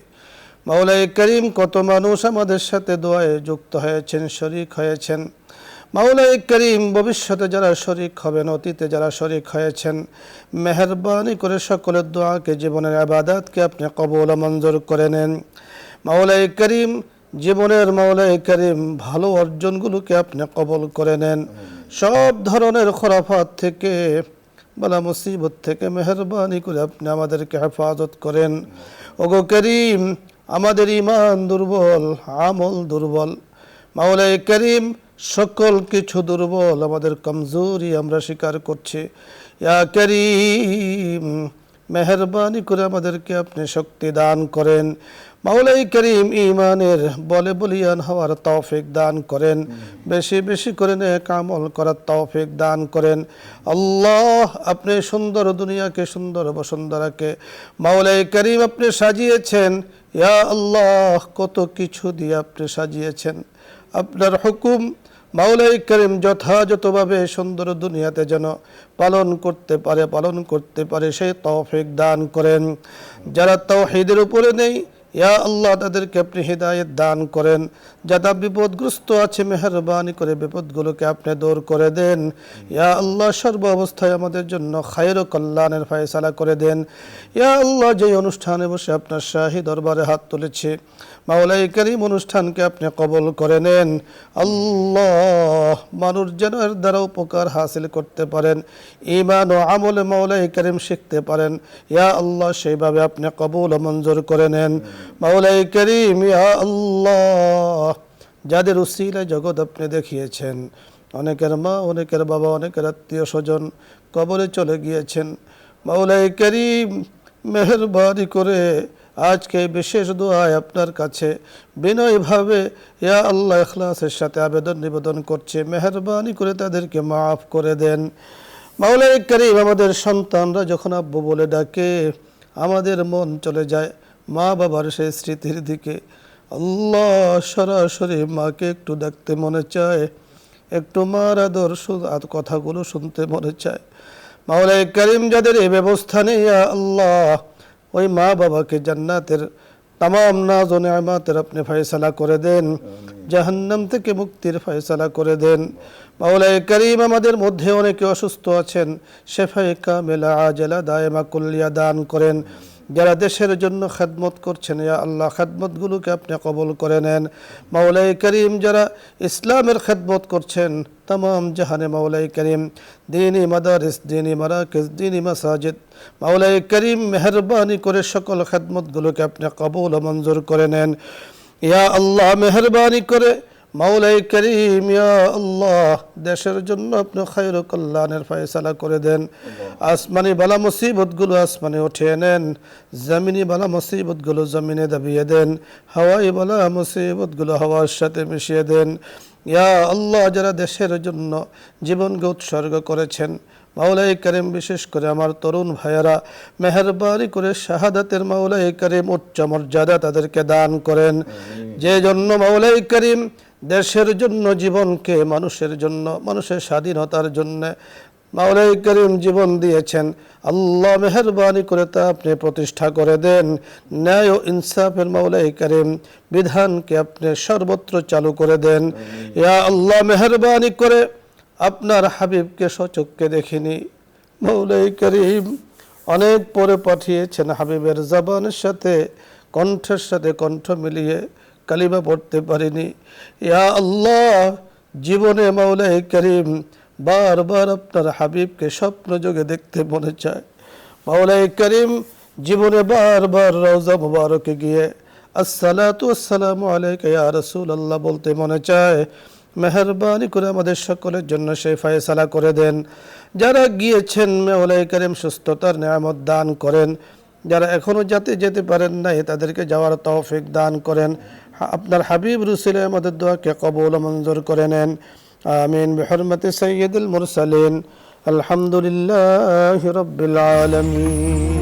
মাওলাই করিম, কত মানুষ আমাদের সাথে দোয়ায় যুক্ত হয়েছেন, শরীক হয়েছেন। মাওলাই করিম, ভবিষ্যতে যারা শরীক হবেন, অতীতে যারা শরীক হয়েছেন, মেহেরবানি করে সকলের দোয়াকে, জীবনের ইবাদতকে আপনি কবুল ও মঞ্জুর করে নেন। মাওলাই করিম, জীবনের মাওলাই করিম ভালো অর্জনগুলোকে আপনি কবুল করে নেন। সব ধরনের খরাফাত থেকে, বালা মুসিবত থেকে মেহেরবানি করে আপনি আমাদেরকে হেফাজত করেন। ওগো করিম, আমাদের ঈমান দুর্বল, আমল দুর্বল। মাওলাই করিম, সকল কিছু দুর্বল, আমাদের কমজোরি আমরা স্বীকার করছি। ইয়া করিম, মেহেরবানি করে আমাদেরকে আপনি শক্তি দান করেন। মাওলাই করিম, ঈমানের বলে বলিয়ান হওয়ার তৌফিক দান করেন। বেশি বেশি করে নেক আমল করার তৌফিক দান করেন। আল্লাহ, আপনি সুন্দর দুনিয়াকে, সুন্দর বসুন্ধরাকে মাওলাই করিম আপনি সাজিয়েছেন। ইয়া আল্লাহ, কত কিছু দিয়ে আপনি সাজিয়েছেন। আপনার হুকুম মাওলাই করিম যথাযথভাবে সুন্দর দুনিয়াতে যেন পালন করতে পারে সেই তৌফিক দান করেন। যারা তাওহীদের উপরে নেই, ইয়া আল্লাহ, তাদেরকে আপনি হিদায়াত দান করেন। যারা বিপদগ্রস্ত আছে, মেহেরবানি করে বিপদগুলোকে আপনি দূর করে দেন। ইয়া আল্লাহ, সর্ব অবস্থায় আমাদের জন্য খায়র ও কল্যাণের ফয়সালা করে দেন। ইয়া আল্লাহ, যে অনুষ্ঠানে বসে আপনার শাহী দরবারে হাত তুলেছে, মাওলাই করিম অনুষ্ঠানকে আপনি কবুল করে নেন। আল্লাহ, মানুষ যেন এর দ্বারা উপকার হাসিল করতে পারেন, ঈমান ও আমলে মাওলাই করিম শিখতে পারেন। ইয়া আল্লাহ, সেইভাবে আপনি কবুল ও মঞ্জুর করে নেন। মাওলাই করিম, ইয়া আল্লাহ, যাদের উসিলায় জগৎ আপনি দেখিয়েছেন, অনেকের মা, অনেকের বাবা, অনেকের আত্মীয় স্বজন কবরে চলে গিয়েছেন। মাওলাই করিম, মেহেরবানি করে আজকে বিশেষ দোয়ায় আপনার কাছে বিনয়ভাবে ইয়া আল্লাহ ইখলাসের সাথে আবেদন নিবেদন করছে, মেহেরবানি করে তাদেরকে মাফ করে দেন। মাওলাই করিম, আমাদের সন্তানরা যখন আব্বু বলে ডাকে, আমাদের মন চলে যায় মা বাবার সেই স্মৃতির দিকে। আল্লাহ, সরাসরি মাকে একটু দেখতে মনে চায়, একটু মার আদর কথাগুলো শুনতে মনে চায়। মাওলাই করিম, যাদের এই ব্যবস্থা নেই, ইয়া আল্লাহ, ওই মা বাবাকে জান্নাতের তামাম নাজ ও নেয়ামতের আপনি ফয়সালা করে দেন, জাহান্নাম থেকে মুক্তির ফয়সালা করে দেন। মাওলাই করিম, আমাদের মধ্যে অনেকে অসুস্থ আছেন, শেফায়ে কামিলা আজেলা দায়েমা কুল্লিয়া দান করেন। যারা দেশের জন্য খেদমত করছেন, ইয়া আল্লাহ, খেদমতগুলোকে আপনি কবুল করে নেন। মাওলাই করিম, যারা ইসলামের খেদমত করছেন তামাম জাহানে, মাওলাই করিম, দ্বীনি মাদারিস, দ্বীনি মারাকিজ, দ্বীনি মাসাজিদ, মাওলাই করিম, মেহেরবানি করে সকল খেদমতগুলোকে আপনি কবুল ও মঞ্জুর করে নেন। ইয়া আল্লাহ, মেহেরবানি করে মাওলাই করিম, ইয়া আল্লাহ, দেশের জন্য আপনি খায়র ও কল্যাণের ফয়সালা করে দেন। আসমানি বালা মুসিবতগুলো আসমানে উঠিয়ে নেন, জমিনি বালা মুসিবতগুলো জমিনে দাবিয়ে দেন, হাওয়াই বালা মুসিবতগুলো হাওয়ার সাথে মিশিয়ে দেন। ইয়া আল্লাহ, যারা দেশের জন্য জীবনকে উৎসর্গ করেছেন, মাওলাই করিম, বিশেষ করে আমার তরুণ ভাইয়েরা, মেহেরবানি করে শাহাদাতের মাওলাই করিম উচ্চ মর্যাদা তাদেরকে দান করেন। যে জন্য মাওলাই করিম দেশের জন্য জীবনকে, মানুষের জন্য, মানুষের স্বাধীনতার জন্য মাওলাই করিম জীবন দিয়েছেন, আল্লাহ মেহেরবানি করে তা আপনি প্রতিষ্ঠা করে দেন। ন্যায় ও ইনসাফের মাওলাই করিম বিধানকে আপনি সর্বত্র চালু করে দেন। ইয়া আল্লাহ, মেহেরবানি করে আপনার হাবিবকে সচক্ষে দেখিনি, মাওলাই করিম অনেক পরে পাঠিয়েছেন, হাবিবের জবানের সাথে, কণ্ঠের সাথে কণ্ঠ মিলিয়ে কালিমা পড়তে পারিনি। ইয়া আল্লাহ, জীবনে মাওলাই করিম বারবার আপনার হাবিবকে স্বপ্ন যোগে দেখতে মনে চায়। মাওলাই করিম, জীবনে বারবার রওজা মুবারকে গিয়ে আসসালাতু ওয়াসসালামু আলাইকা ইয়া রাসূলুল্লাহ বলতে মনে চায়। মেহেরবানি করে আমাদের সকলের জন্য সেই ফয়সালা করে দেন। যারা গিয়েছেন মাওলাই কারীম সুস্থতার নিয়ামত দান করেন, যারা এখনো যেতে পারেন নাই তাদেরকে যাওয়ার তৌফিক দান করেন। আপনার হাবিব রসুল আমাদের দোয়াকে কবুল ও মঞ্জুর করে নেন। আমিন বিহুরমতি সাইয়্যিদুল মুরসালিন। আলহামদুলিল্লাহি রাব্বিল আলামিন।